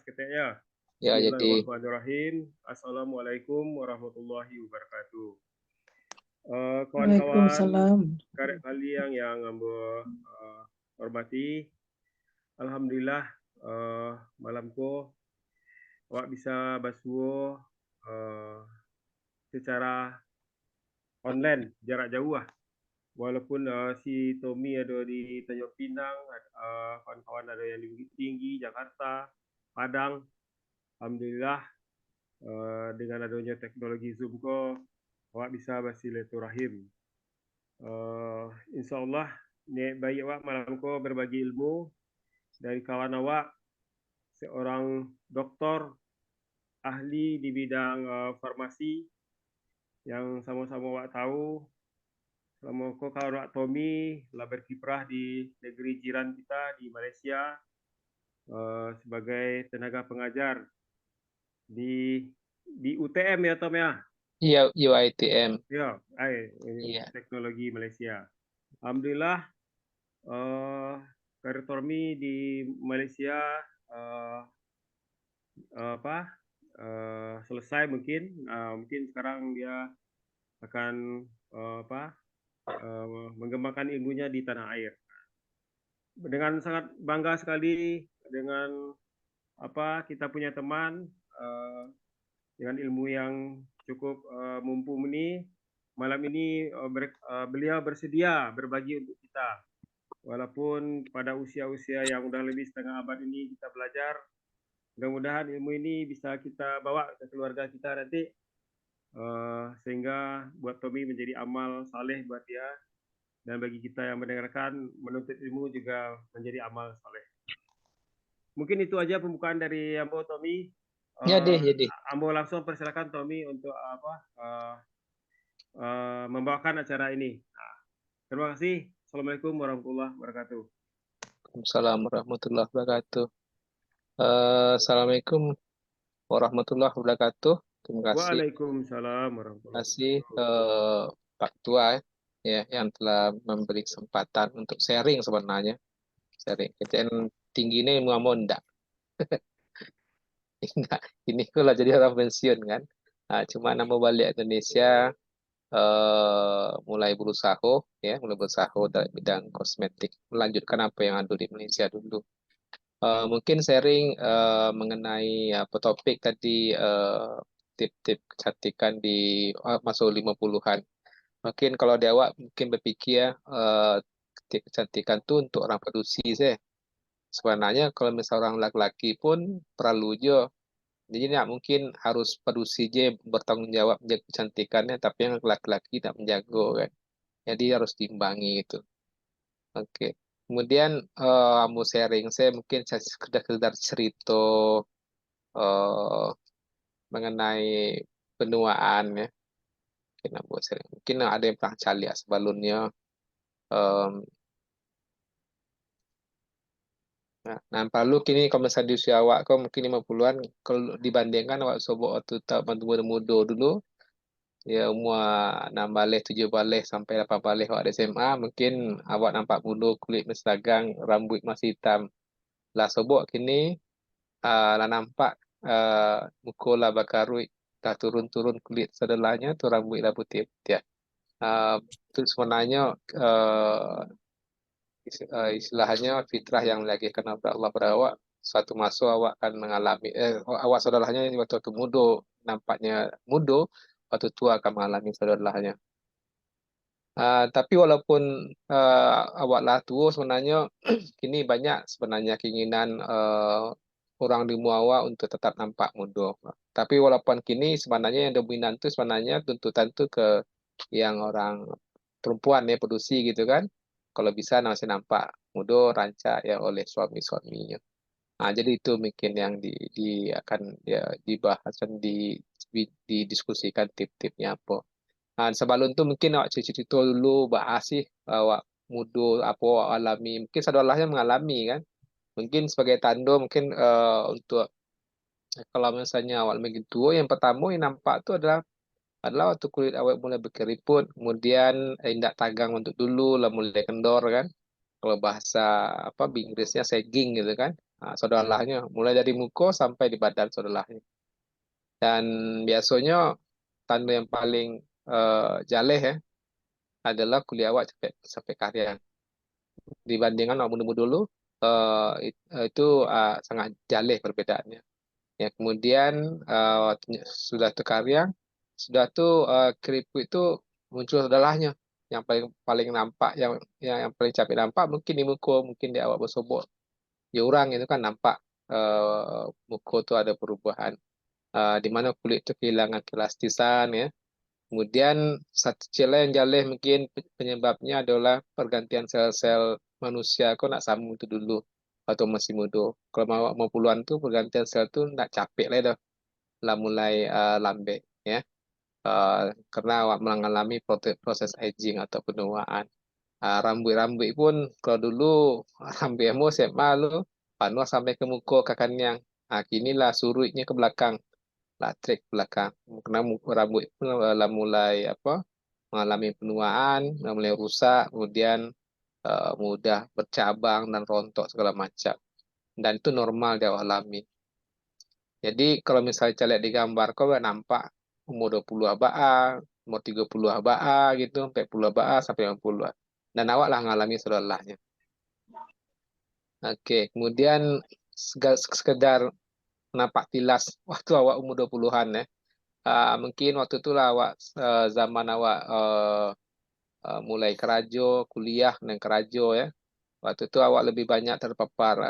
keteknya. Ya, jadi Bismillahirrahmanirrahim. Assalamualaikum warahmatullahi wabarakatuh. Kawan-kawan, Waalaikumsalam. karek kalian yang ambo hormati, alhamdulillah malam ko awak bisa basuh secara online jarak jauh lah. Walaupun si Tommy ada di Tanjung Pinang, kawan-kawan ada yang di Bukit Tinggi, Jakarta, Padang. Alhamdulillah dengan adanya teknologi Zoom ko, awak bisa bersilaturahim. InsyaAllah niat baik awak malam ko berbagi ilmu dari kawan awak, seorang doktor ahli di bidang farmasi yang sama-sama awak tahu. Selama ko kawan awak Tommy telah berkiprah di negeri jiran kita di Malaysia sebagai tenaga pengajar di UTM ya Tom ya. iya UiTM. Ya, Iya. teknologi Malaysia. Alhamdulillah karir Tommy di Malaysia selesai mungkin sekarang dia akan mengembangkan ilmunya di tanah air. Dengan sangat bangga sekali dengan kita punya teman dengan ilmu yang cukup mumpuni. Malam ini beliau bersedia berbagi untuk kita. Walaupun pada usia-usia yang udah lebih setengah abad ini kita belajar, mudah-mudahan ilmu ini bisa kita bawa ke keluarga kita nanti, sehingga buat Tommy menjadi amal saleh buat dia, dan bagi kita yang mendengarkan menuntut ilmu juga menjadi amal saleh. Mungkin itu aja pembukaan dari Ambo Tommy. Ya deh. Ambo langsung persilakan Tommy untuk membawakan acara ini. Terima kasih. Assalamualaikum warahmatullahi wabarakatuh. Assalamualaikum warahmatullahi wabarakatuh. Assalamualaikum warahmatullahi wabarakatuh. Terima kasih. Waalaikumsalam warahmatullahi Terima kasih wabarakatuh. Pak Tua ya yang telah memberi kesempatan untuk sharing sebenarnya. Sharing. Kecen tinggi ini mau ndak. Ini kalau jadi orang pensiun kan. Nah, cuma nama balik Indonesia mulai berusaha dalam bidang kosmetik, melanjutkan apa yang ada di Malaysia dulu. Mungkin sharing mengenai apa topik tadi, tip-tip kecantikan di masuk 50-an. Mungkin kalau di awak mungkin berpikir tip kecantikan tuh untuk orang produksi sih. Sebenarnya kalau misalnya orang laki-laki pun perlu juga. Jadi nggak mungkin harus produksi je bertanggung jawab menjaga kecantikannya, tapi yang laki-laki tidak menjaga kan. Jadi harus diimbangi itu. Oke. Kemudian mau sharing, saya mungkin saya sekedar cerita mengenai penuaan ya. Mungkin ada yang pernah cari ya sebelumnya. Nah, perlu kini kalau misalnya di usia awak kau mungkin 50-an, kalau dibandingkan awak sobok waktu tahun muda dulu, ya umur 6 balik, 7 balik sampai 8 balik awak di SMA, mungkin awak nampak muda, kulit masih dagang, rambut masih hitam. Lah sobok kini lah nampak muka lah bakarui, dah turun-turun kulit sedelahnya, tu rambut lah putih-putih. Itu sebenarnya istilahnya fitrah yang lagi kena Allah berawak. Suatu masa awak akan mengalami awak saudaranya waktu muda nampaknya muda, waktu tua akan mengalami saudaranya. Tapi walaupun awak lah tua sebenarnya kini banyak sebenarnya keinginan orang di awak untuk tetap nampak muda. Tapi walaupun kini sebenarnya yang dominan itu sebenarnya tuntutan itu ke yang orang perempuan ya produksi gitu kan. Kalau bisa masih nampak muda rancak ya oleh suami-suaminya. Jadi itu mungkin yang akan ya dibahas dan didiskusikan tip-tipnya apa. Sebelum itu mungkin awak cerita dulu bahas sih awak muda apa awak alami. Mungkin saudaranya mengalami kan. Mungkin sebagai tanda mungkin untuk kalau misalnya awak lebih tua, yang pertama yang nampak itu adalah waktu kulit awak mulai berkeriput, kemudian indak tagang untuk dulu lah mulai kendor kan. Kalau bahasa apa Inggrisnya sagging gitu kan. Saudaranya mulai dari muka sampai di badan saudaranya. Dan biasanya tanda yang paling jaleh ya adalah kulit awak sampai sampai kariang. Dibandingkan awak muda-muda dulu itu sangat jaleh perbedaannya. Ya, kemudian sudah tuh kariang, sudah tuh keriput itu muncul sudahlah. Yang paling paling nampak, yang paling capek nampak mungkin di muka, mungkin di awak bersobok. Ya orang itu kan nampak muka tuh ada perubahan, di mana kulit itu kehilangan kelastisan ya. Kemudian satu cila yang jaleh mungkin penyebabnya adalah pergantian sel-sel manusia. Kok nak sama itu dulu atau masih muda. Kalau mau puluhan tuh pergantian sel tuh nak capek lah dah, lah mulai lambe ya. Karena awak mengalami proses aging atau penuaan. Rambut-rambut pun kalau dulu rambut emo SMA lu panua sampai ke muka kakaknya. Kini lah surutnya ke belakang, latrik belakang. Karena rambut pun lah mulai apa mengalami penuaan, mulai rusak, kemudian mudah bercabang dan rontok segala macam. Dan itu normal dia alami. Jadi kalau misalnya kita lihat di gambar, kau nampak umur 20 abaa, umur 30 abaa gitu, 40 abaa sampai 50. Dan awak lah ngalami saudaranya. Oke, kemudian sekedar nampak tilas waktu awak umur 20-an ya. Mungkin waktu itulah awak zaman awak mulai kerajo, kuliah dan kerajo ya. Waktu itu awak lebih banyak terpapar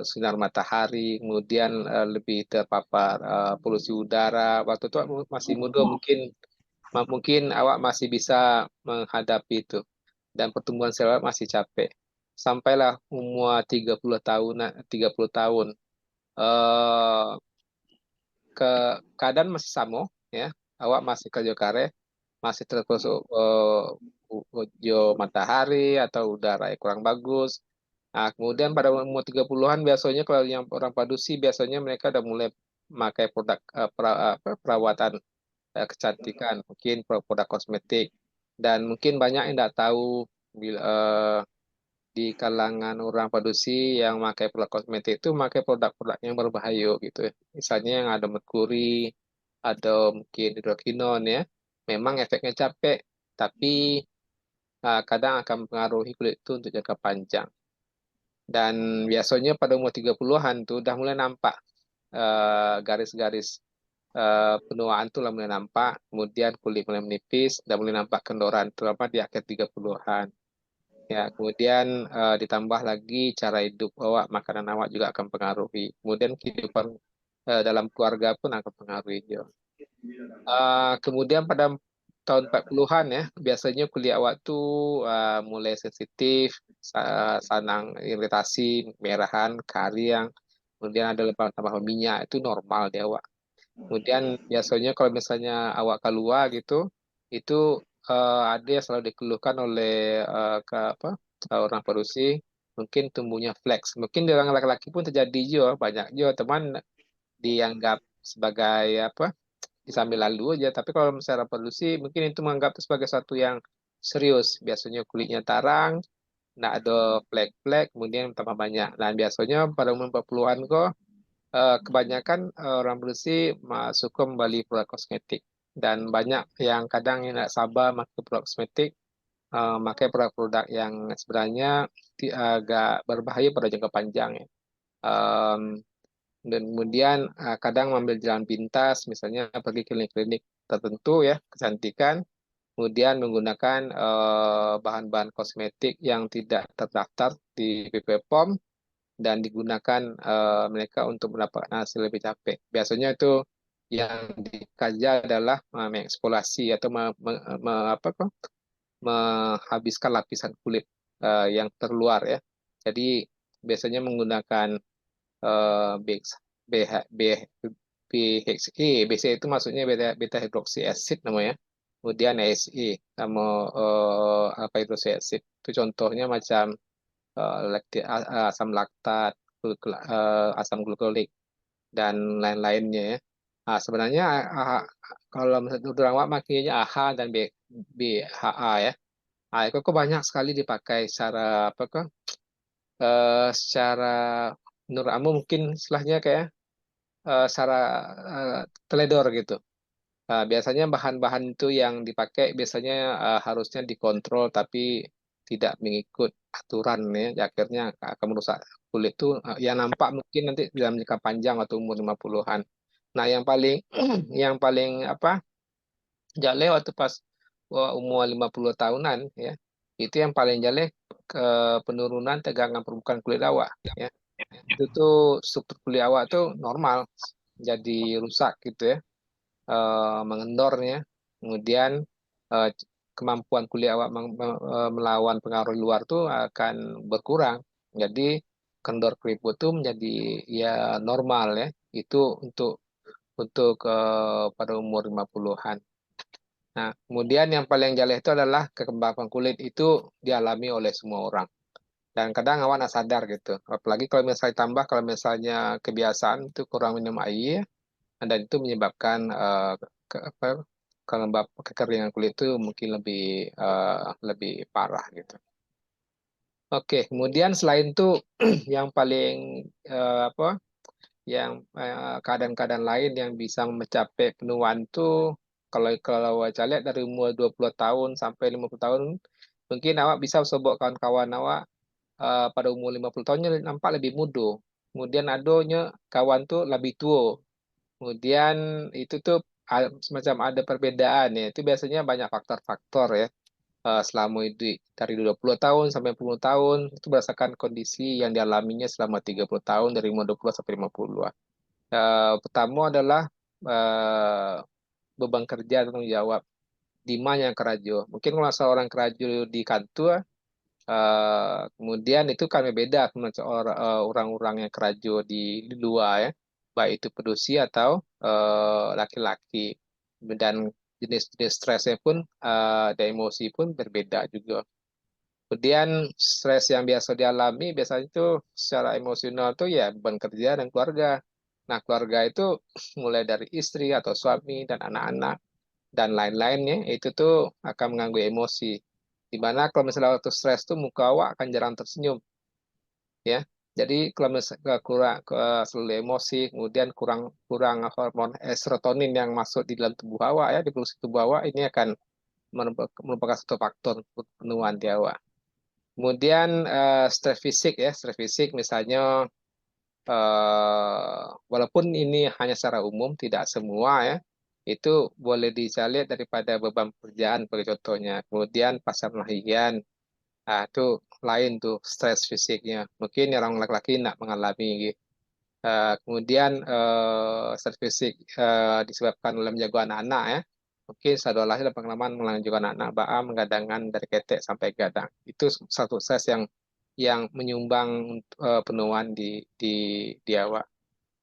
sinar matahari, kemudian lebih terpapar polusi udara. Waktu itu awak masih muda, mungkin awak masih bisa menghadapi itu. Dan pertumbuhan sel awak masih capek. Sampailah umur 30 tahun, 30 tahun. eh ke keadaan masih sama ya. Awak masih kerja karet, masih terpusuk matahari atau udara yang kurang bagus. Kemudian pada umur 30-an biasanya kalau yang orang padusi biasanya mereka udah mulai memakai produk perawatan kecantikan, mungkin produk kosmetik. Dan mungkin banyak yang tidak tahu bila, di kalangan orang padusi yang memakai produk kosmetik itu memakai produk-produk yang berbahaya gitu ya. Misalnya yang ada merkuri, ada mungkin hidrokinon ya. Memang efeknya capek, tapi kadang akan mempengaruhi kulit itu untuk jangka panjang. Dan biasanya pada umur 30-an tuh udah mulai nampak garis-garis penuaan tuh mulai nampak, kemudian kulit mulai menipis, dan mulai nampak kendoran, terutama di akhir 30-an. Ya, kemudian ditambah lagi cara hidup awak, makanan awak juga akan pengaruhi. Kemudian kehidupan dalam keluarga pun akan pengaruhi juga. Kemudian pada tahun 40-an ya, biasanya kulit awak tuh mulai sensitif, sanang iritasi, merahan, kariang, kemudian ada lebam tambah minyak, itu normal di awak. Kemudian biasanya kalau misalnya awak keluar gitu, itu ada yang selalu dikeluhkan oleh apa, orang parusi, mungkin tumbuhnya flex. Mungkin di orang laki-laki pun terjadi juga, banyak juga teman dianggap sebagai apa, disambil lalu aja. Tapi kalau misalnya reproduksi, mungkin itu menganggap itu sebagai satu yang serius. Biasanya kulitnya tarang, nggak ada flek-flek, kemudian tambah banyak. Dan biasanya pada umur 40-an kok, kebanyakan orang bersih suka membeli produk kosmetik. Dan banyak yang kadang yang nggak sabar pakai produk kosmetik, pakai produk-produk yang sebenarnya agak berbahaya pada jangka panjang ya. Em, dan kemudian kadang mengambil jalan pintas, misalnya pergi ke klinik-klinik tertentu ya, kecantikan, kemudian menggunakan bahan-bahan kosmetik yang tidak terdaftar di BPOM dan digunakan mereka untuk mendapatkan hasil lebih capek. Biasanya itu yang dikaji adalah mengeksplorasi atau apa kok, menghabiskan lapisan kulit yang terluar ya. Jadi biasanya menggunakan BX, BH, BHE, BHE itu maksudnya beta hidroksi acid namanya. Kemudian ASE sama apa hidroksi acid. Itu contohnya macam asam laktat, asam glukolik dan lain-lainnya ya. Sebenarnya kalau misalnya orang awak makanya AHA dan BHA ya. Koko banyak sekali dipakai secara apa kok? Secara menurut kamu mungkin istilahnya kayak secara eh, teledor gitu. Biasanya bahan-bahan itu yang dipakai biasanya harusnya dikontrol tapi tidak mengikut aturan ya. Akhirnya akan merusak kulit tuh yang nampak mungkin nanti dalam jangka panjang atau umur 50-an. Nah, yang paling yang paling apa? Jale waktu pas umur 50 tahunan ya. Itu yang paling jale ke penurunan tegangan permukaan kulit awak ya. Itu tuh struktur kulit awak tuh normal jadi rusak gitu ya, mengendornya. Kemudian eh, kemampuan kulit awak melawan pengaruh luar tuh akan berkurang. Jadi kendor keriput tuh menjadi ya normal ya. Itu untuk pada umur 50-an. Nah, kemudian yang paling jelek itu adalah kekebalan kulit itu dialami oleh semua orang. Dan kadang awak nggak sadar gitu. Apalagi kalau misalnya tambah, kalau misalnya kebiasaan itu kurang minum air, dan itu menyebabkan apa, kekeringan kulit itu mungkin lebih parah gitu. Oke, kemudian selain itu yang paling apa, yang keadaan-keadaan lain yang bisa mencapai penuaan tuh kalau kalau saya lihat dari umur 20 tahun sampai 50 tahun mungkin awak bisa sobok kawan-kawan awak pada umur 50 tahunnya nampak lebih muda. Kemudian adanya kawan tuh lebih tua. Kemudian itu tuh semacam ada perbedaan ya. Itu biasanya banyak faktor-faktor ya. Selama itu dari 20 tahun sampai 40 tahun itu berdasarkan kondisi yang dialaminya selama 30 tahun dari umur 20 sampai 50. Pertama adalah eh, beban kerja dan tanggung jawab. Di mana yang kerajo? Mungkin kalau seorang kerajo di kantor, kemudian itu kan beda sama orang-orang yang kerajo di luar ya, baik itu pedusi atau laki-laki. Dan jenis-jenis stresnya pun dan emosi pun berbeda juga. Kemudian stres yang biasa dialami biasanya itu secara emosional tuh ya beban kerja dan keluarga. Nah, keluarga itu mulai dari istri atau suami dan anak-anak dan lain-lainnya itu tuh akan mengganggu emosi. Dimana kalau misalnya waktu stres tuh muka awak akan jarang tersenyum ya. Jadi kalau misalnya kurang selalu emosi, kemudian kurang kurang hormon serotonin yang masuk di dalam tubuh awak ya, di produksi tubuh awak ini akan merupakan satu faktor penuaan di awak. Kemudian stres fisik ya, stres fisik misalnya walaupun ini hanya secara umum, tidak semua ya, itu boleh dicari daripada beban pekerjaan, sebagai contohnya. Kemudian pasar melahirkan, itu lain tuh stres fisiknya. Mungkin orang laki-laki tidak mengalami gitu. Kemudian stres fisik disebabkan oleh menjaga anak-anak ya. Mungkin saudara ada pengalaman menjaga anak-anak, baa menggadangkan dari ketek sampai gadang. Itu satu stres yang menyumbang penuaan di di awak.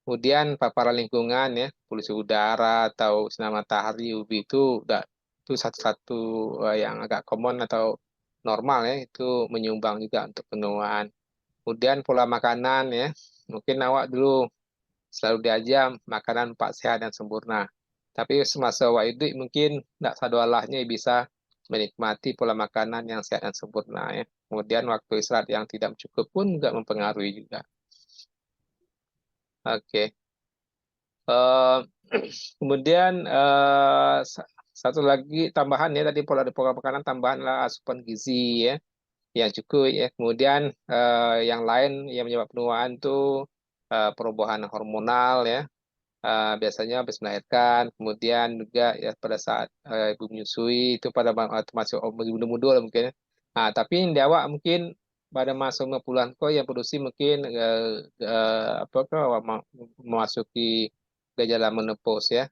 Kemudian paparan lingkungan ya, polusi udara atau sinar matahari UV itu satu-satu yang agak common atau normal ya, itu menyumbang juga untuk penuaan. Kemudian pola makanan ya, mungkin awak dulu selalu diajar makanan empat sehat dan sempurna. Tapi semasa awak hidup mungkin tidak sadar bisa menikmati pola makanan yang sehat dan sempurna ya. Kemudian waktu istirahat yang tidak cukup pun juga mempengaruhi juga. Oke. Eh, kemudian satu lagi tambahan ya tadi pola makanan tambahan lah asupan gizi ya yang cukup ya. Kemudian yang lain yang menyebabkan penuaan tuh perubahan hormonal ya. Biasanya habis melahirkan, kemudian juga ya pada saat ibu menyusui itu pada masuk muda-muda lah mungkin. Nah, tapi di awak mungkin pada masa 50-an kok yang produksi mungkin apa kok awak memasuki gejala menopause ya.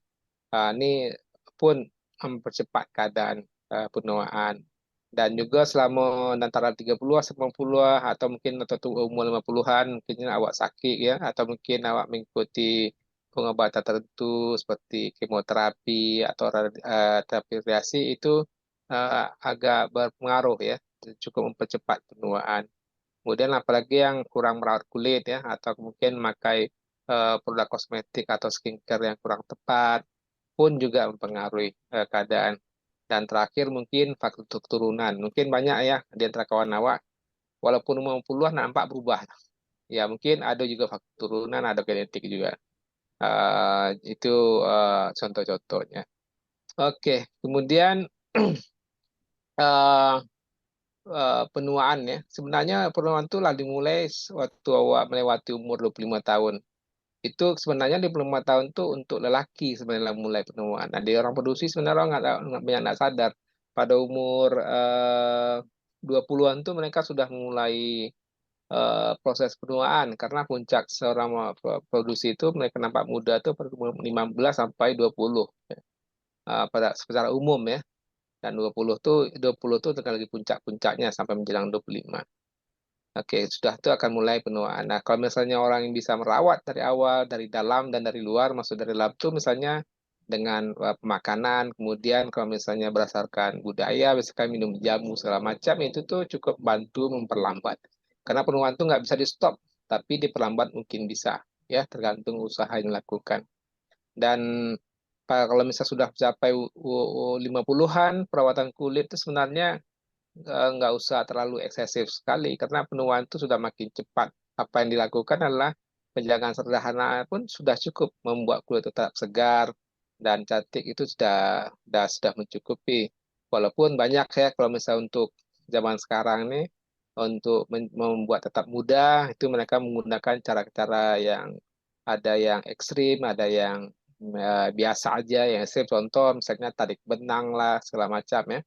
Ini pun mempercepat keadaan penuaan. Dan juga selama antara 30 90 atau mungkin atau umur 50-an mungkin awak sakit ya atau mungkin awak mengikuti pengobatan tertentu seperti kemoterapi atau terapi radiasi itu agak berpengaruh ya, cukup mempercepat penuaan. Kemudian apalagi yang kurang merawat kulit ya atau mungkin memakai produk kosmetik atau skincare yang kurang tepat pun juga mempengaruhi keadaan. Dan terakhir mungkin faktor keturunan. Mungkin banyak ya di antara kawan awak, walaupun umur puluhan nampak berubah. Ya mungkin ada juga faktor keturunan, ada genetik juga. Itu contoh-contohnya. Oke, kemudian eh, penuaan ya. Sebenarnya penuaan itu lah dimulai waktu awak melewati umur 25 tahun. Itu sebenarnya 25 tahun tuh untuk lelaki sebenarnya mulai penuaan. Nah, di orang produksi sebenarnya orang nggak banyak nggak sadar. Pada umur 20-an tuh mereka sudah mulai proses penuaan karena puncak seorang produksi itu mereka nampak muda tuh pada umur 15 sampai 20 pada secara umum ya. Dan 20 tuh lagi puncak-puncaknya sampai menjelang 25. Oke, sudah itu akan mulai penuaan. Nah, kalau misalnya orang yang bisa merawat dari awal, dari dalam dan dari luar, maksud dari dalam itu misalnya dengan pemakanan, kemudian kalau misalnya berdasarkan budaya, misalkan minum jamu segala macam, itu tuh cukup bantu memperlambat. Karena penuaan itu nggak bisa di stop, tapi diperlambat mungkin bisa, ya tergantung usaha yang dilakukan. Dan kalau misalnya sudah mencapai 50-an, perawatan kulit itu sebenarnya nggak usah terlalu eksesif sekali karena penuaan itu sudah makin cepat. Apa yang dilakukan adalah penjagaan sederhana pun sudah cukup membuat kulit tetap segar dan cantik itu sudah mencukupi. Walaupun banyak ya kalau misalnya untuk zaman sekarang nih untuk membuat tetap muda itu mereka menggunakan cara-cara yang ada yang ekstrim, ada yang biasa aja, yang ekstrim contoh misalnya tarik benang lah segala macam ya.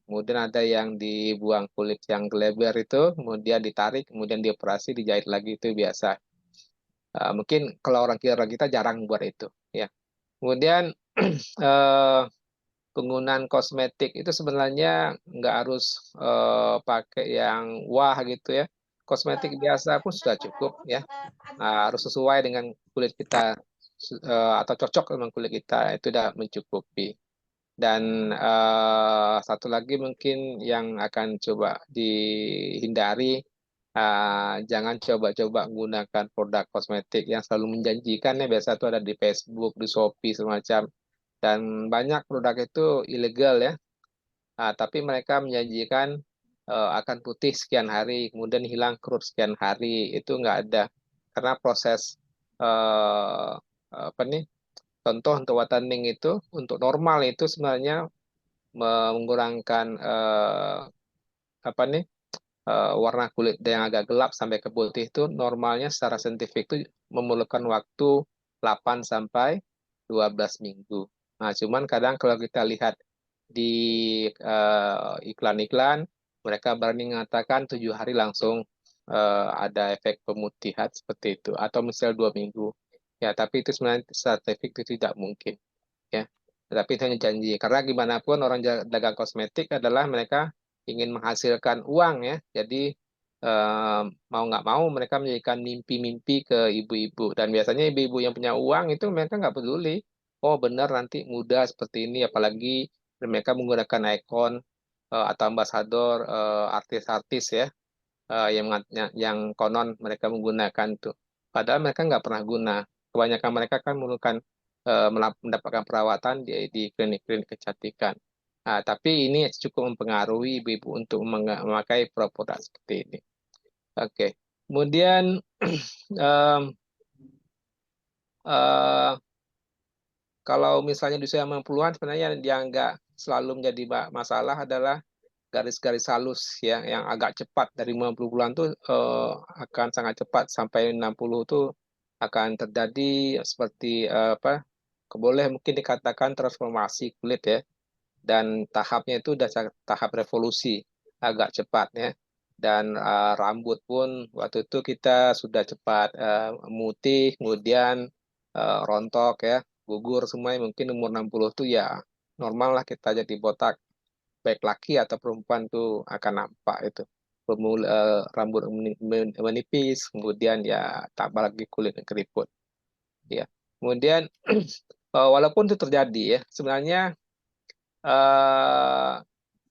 Kemudian ada yang dibuang kulit yang geleber itu, kemudian ditarik, kemudian dioperasi, dijahit lagi itu biasa. Mungkin kalau orang kira kita jarang buat itu, ya. Kemudian eh, penggunaan kosmetik itu sebenarnya nggak harus pakai yang wah gitu ya. Kosmetik biasa pun sudah cukup, ya. Harus sesuai dengan kulit kita atau cocok dengan kulit kita itu sudah mencukupi. Dan satu lagi mungkin yang akan coba dihindari, jangan coba-coba menggunakan produk kosmetik yang selalu menjanjikan ya. Biasa itu ada di Facebook, di Shopee, semacam. Dan banyak produk itu ilegal ya. Tapi mereka menjanjikan akan putih sekian hari, kemudian hilang kerut sekian hari. Itu nggak ada. Karena proses eh, apa nih? Contoh untuk whitening itu, untuk normal itu sebenarnya mengurangkan apa nih warna kulit yang agak gelap sampai ke putih itu normalnya secara saintifik itu memerlukan waktu 8 sampai 12 minggu. Nah, cuman kadang kalau kita lihat di iklan-iklan, mereka berani mengatakan 7 hari langsung ada efek pemutihan seperti itu, atau misal 2 minggu. Ya, tapi itu sebenarnya saintifik itu tidak mungkin ya. Tetapi itu hanya janji. Karena gimana pun orang dagang kosmetik adalah mereka ingin menghasilkan uang ya. Jadi eh, mau nggak mau mereka menjadikan mimpi-mimpi ke ibu-ibu. Dan biasanya ibu-ibu yang punya uang itu mereka nggak peduli. Oh benar nanti muda seperti ini. Apalagi mereka menggunakan ikon atau ambasador artis-artis ya. Yang konon mereka menggunakan tuh. Padahal mereka nggak pernah guna. Kebanyakan mereka kan menggunakan mendapatkan perawatan di klinik-klinik kecantikan. Nah, tapi ini cukup mempengaruhi ibu-ibu untuk memakai produk seperti ini. Oke. Kemudian em, eh, kalau misalnya di usia 60-an sebenarnya yang nggak selalu menjadi masalah adalah garis-garis halus yang agak cepat dari 50 bulan tuh akan sangat cepat sampai 60 tuh akan terjadi seperti apa boleh mungkin dikatakan transformasi kulit ya, dan tahapnya itu udah tahap revolusi agak cepat ya. Dan rambut pun waktu itu kita sudah cepat mutih, kemudian rontok ya, gugur semuanya. Mungkin umur 60 tuh ya normal lah kita jadi botak, baik laki atau perempuan tuh akan nampak itu. Rambut menipis, kemudian ya tambah lagi kulit yang keriput. Ya. Kemudian walaupun itu terjadi ya, sebenarnya eh,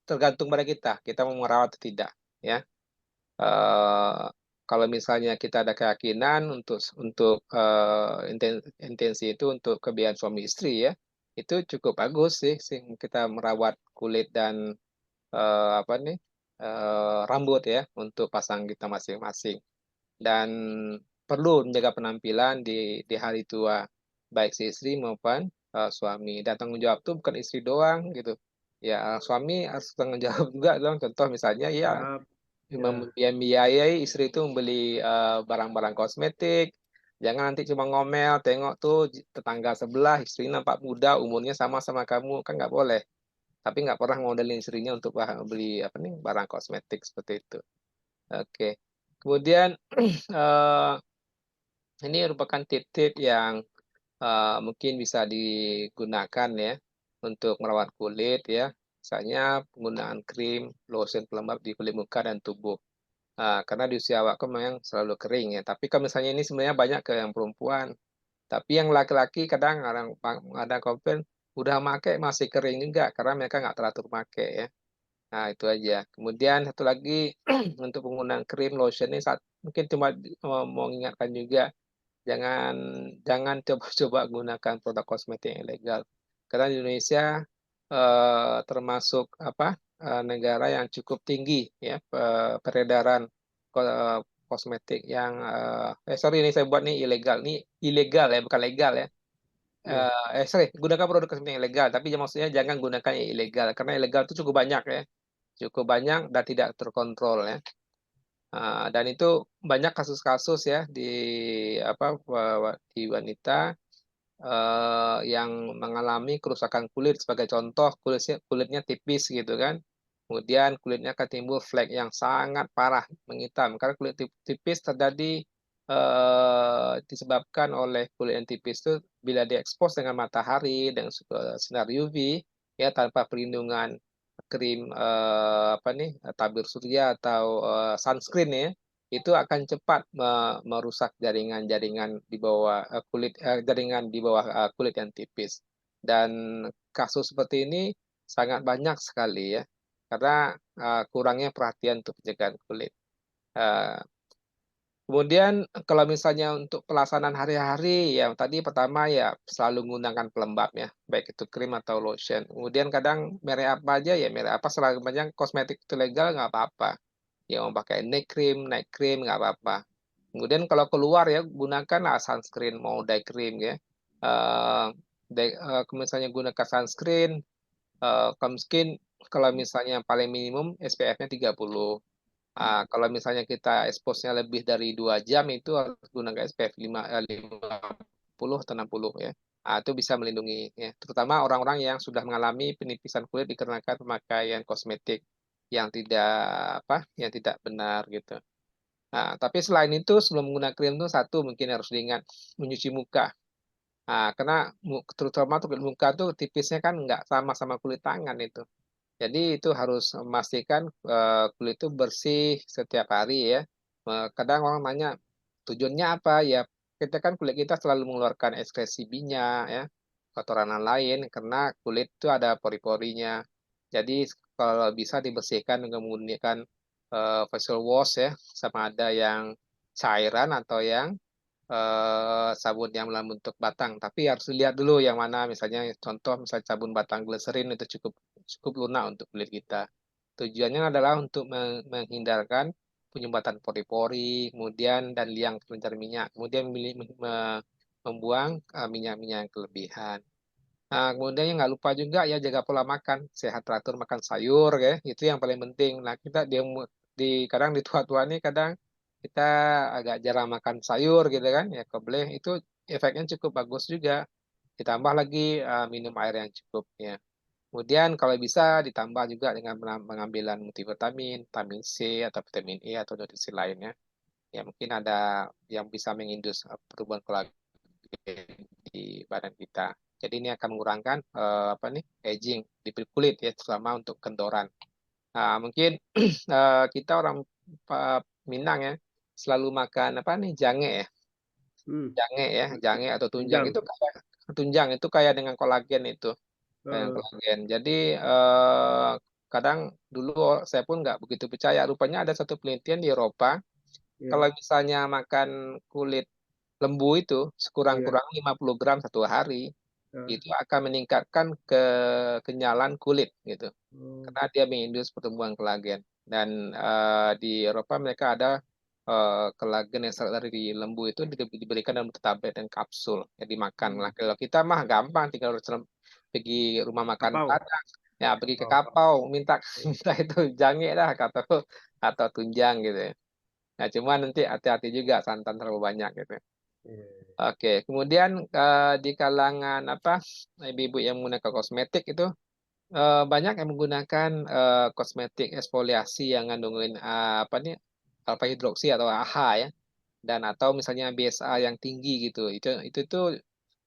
tergantung pada kita mau merawat atau tidak. Ya. Eh, Kalau misalnya kita ada keyakinan untuk intensi itu untuk kebaikan suami istri ya, itu cukup bagus sih kita merawat kulit dan rambut ya untuk pasang kita masing-masing. Dan perlu menjaga penampilan di hari tua, baik si istri maupun suami. Dan tanggung jawab tuh bukan istri doang gitu. Ya, suami harus tanggung jawab juga dong. Contoh misalnya ya Siap. Ya. membiayai istri itu membeli barang-barang kosmetik. Jangan nanti cuma ngomel, tengok tuh tetangga sebelah istri nampak muda, umurnya sama-sama kamu, kan nggak boleh. Tapi nggak pernah ngodelin istrinya untuk beli apa nih barang kosmetik seperti itu. Oke. Kemudian eh, ini merupakan tip-tip yang mungkin bisa digunakan ya untuk merawat kulit ya. Misalnya penggunaan krim, lotion pelembab di kulit muka dan tubuh. Karena di usia awal kan memang selalu kering ya. Tapi kalau misalnya ini sebenarnya banyak ke yang perempuan. Tapi yang laki-laki kadang ada komplain udah make masih kering juga karena mereka nggak teratur make ya. Nah, itu aja. Kemudian satu lagi untuk penggunaan krim lotion ini mungkin cuma mau mengingatkan juga jangan jangan coba-coba gunakan produk kosmetik yang ilegal. Karena di Indonesia termasuk negara yang cukup tinggi ya peredaran kosmetik yang sorry ini saya buat nih ilegal. Ini ilegal ya, bukan legal ya. Ya. Sorry, gunakan produk kosmetik yang ilegal, tapi maksudnya jangan gunakan yang ilegal karena ilegal itu cukup banyak ya, cukup banyak dan tidak terkontrol ya. Dan itu banyak kasus-kasus ya di wanita yang mengalami kerusakan kulit. Sebagai contoh, kulitnya tipis gitu kan. Kemudian kulitnya akan timbul flek yang sangat parah, menghitam. Karena kulit tipis terjadi disebabkan oleh kulit yang tipis itu bila diekspos dengan matahari, dengan sinar UV, ya tanpa perlindungan krim tabir surya atau sunscreen ya, itu akan cepat merusak jaringan-jaringan di bawah jaringan di bawah kulit yang tipis. Dan kasus seperti ini sangat banyak sekali ya, karena kurangnya perhatian untuk pencegahan kulit. Uh, Kemudian kalau misalnya untuk pelaksanaan hari-hari, yang tadi pertama ya selalu menggunakan pelembab ya, baik itu krim atau lotion. Kemudian kadang merek apa aja ya, merek apa selama banyak kosmetik itu legal nggak apa-apa. Ya mau pakai night cream nggak apa-apa. Kemudian kalau keluar ya gunakanlah sunscreen mau day cream ya. Eh misalnya gunakan sunscreen, kalau misalnya paling minimum SPF-nya 30. Kalau misalnya kita expose-nya lebih dari 2 jam itu harus gunakan SPF 50 atau 60 ya. Itu bisa melindungi ya, terutama orang-orang yang sudah mengalami penipisan kulit dikarenakan pemakaian kosmetik yang tidak yang tidak benar gitu. Tapi selain itu sebelum menggunakan krim itu satu mungkin harus diingat mencuci muka. Karena terutama untuk kulit muka tuh tipisnya kan nggak sama kulit tangan itu. Jadi itu harus memastikan kulit itu bersih setiap hari ya. Kadang orang nanya tujuannya apa ya? Kita kan kulit kita selalu mengeluarkan ekskresi minyak ya, kotoran lain karena kulit itu ada pori-porinya. Jadi kalau bisa dibersihkan dengan menggunakan facial wash ya, sama ada yang cairan atau yang sabun yang dalam bentuk batang. Tapi harus dilihat dulu yang mana, misalnya contoh misalnya sabun batang glycerin itu cukup cukup lunak untuk kulit kita. Tujuannya adalah untuk menghindarkan penyumbatan pori-pori, kemudian dan liang kelenjar minyak, kemudian membuang minyak-minyak yang kelebihan. Kemudian yang nggak lupa juga ya jaga pola makan, sehat teratur makan sayur ya, itu yang paling penting. Nah kita kadang di tua-tua nih kadang kita agak jarang makan sayur gitu kan, ya kebleh itu efeknya cukup bagus juga. Ditambah lagi minum air yang cukup ya. Kemudian kalau bisa ditambah juga dengan pengambilan multivitamin, vitamin C atau vitamin E atau nutrisi lainnya. Ya mungkin ada yang bisa mengindus perubahan kolagen di badan kita. Jadi ini akan mengurangkan aging di kulit ya, terutama untuk kendoran. Mungkin kita orang Minang ya selalu makan apa nih jange ya, Hmm. jange atau tunjang Tunjang. itu kayak dengan kolagen itu, kayak Eh, kolagen. Jadi kadang dulu saya pun nggak begitu percaya. Rupanya ada satu penelitian di Eropa, ya. kalau misalnya makan kulit lembu itu Iya. sekurang-kurangnya 50 gram satu hari. Eh, itu akan meningkatkan kekenyalan kulit gitu. oh, Karena dia mengindus pertumbuhan kolagen. Dan di Eropa mereka ada kolagen yang dari lembu itu diberikan dalam bentuk tablet dan kapsul yang dimakan. Nah, hmm. kalau kita mah gampang, tinggal pergi rumah makan Kapau. Padang, ya pergi ke Oh, kapau, minta minta itu jange dah atau tunjang gitu ya. Nah, cuma nanti hati-hati juga santan terlalu banyak gitu. iya. Oke, kemudian di kalangan ibu-ibu yang menggunakan kosmetik itu banyak yang menggunakan kosmetik eksfoliasi yang ngandungin alpha hidroksi atau AHA ya, dan atau misalnya BSA yang tinggi gitu. Itu tuh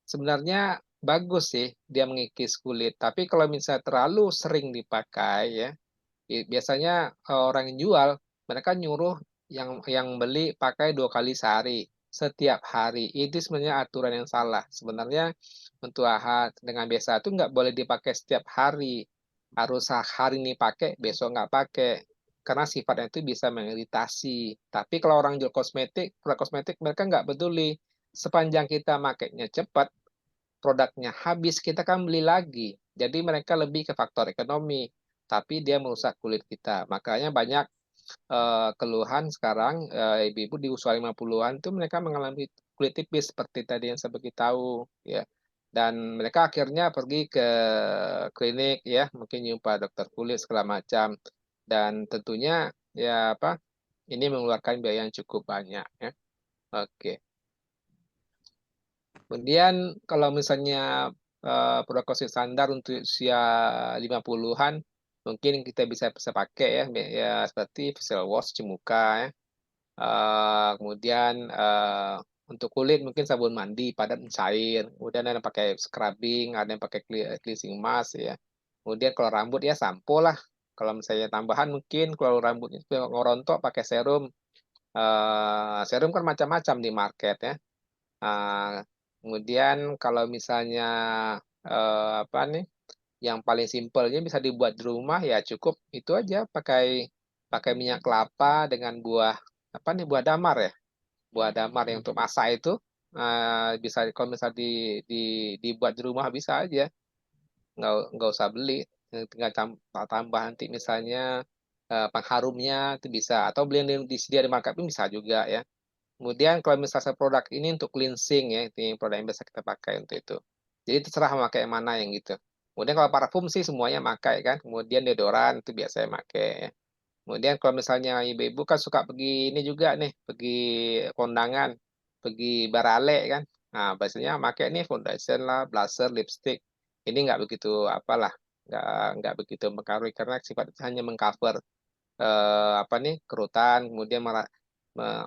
sebenarnya bagus sih dia mengikis kulit. Tapi kalau misalnya terlalu sering dipakai ya, biasanya orang yang jual mereka nyuruh yang beli pakai 2 kali sehari setiap hari. Itu sebenarnya aturan yang salah. Sebenarnya untuk AHA dengan biasa itu nggak boleh dipakai setiap hari. Harus hari ini pakai, besok nggak pakai. Karena sifatnya itu bisa mengiritasi. Tapi kalau orang jual kosmetik, produk kosmetik mereka nggak peduli. Sepanjang kita makainya cepat, produknya habis, kita kan beli lagi. Jadi mereka lebih ke faktor ekonomi, tapi dia merusak kulit kita. Makanya banyak keluhan sekarang ibu-ibu di usia 50-an tuh mereka mengalami kulit tipis seperti tadi yang saya beritahu ya. Dan mereka akhirnya pergi ke klinik ya, mungkin jumpa dokter kulit segala macam. Dan tentunya ya ini mengeluarkan biaya yang cukup banyak ya. Oke. Kemudian kalau misalnya produk kosmetik standar untuk usia 50-an, mungkin kita bisa pakai ya, ya seperti facial wash, cuci muka ya. Kemudian untuk kulit mungkin sabun mandi padat dan cair. Kemudian ada yang pakai scrubbing, ada yang pakai cleansing mask ya. Kemudian kalau rambut ya sampo lah. Kalau misalnya tambahan mungkin kalau rambutnya itu ngorontok pakai serum. Serum kan macam-macam di market ya. Ah, Kemudian kalau misalnya apa nih, yang paling simpelnya bisa dibuat di rumah ya cukup itu aja pakai pakai minyak kelapa dengan buah buah damar ya, buah damar yang untuk masak itu bisa kalau misal di dibuat di rumah bisa aja, nggak usah beli. Tinggal tambah nanti misalnya pengharumnya itu bisa atau beli yang disedia di market pun bisa juga ya. Kemudian kalau misalnya produk ini untuk cleansing ya, ini produk yang biasa kita pakai untuk itu. Jadi terserah mau pakai yang mana yang gitu. Kemudian kalau parfum sih semuanya pakai kan. Kemudian deodoran itu biasanya pakai ya. Kemudian kalau misalnya ibu-ibu kan suka pergi ini juga nih, pergi kondangan, pergi barale kan. Nah, biasanya pakai nih foundation lah, blusher, lipstick. Ini nggak begitu apalah, nggak begitu mempengaruhi karena sifatnya hanya mengcover kerutan, kemudian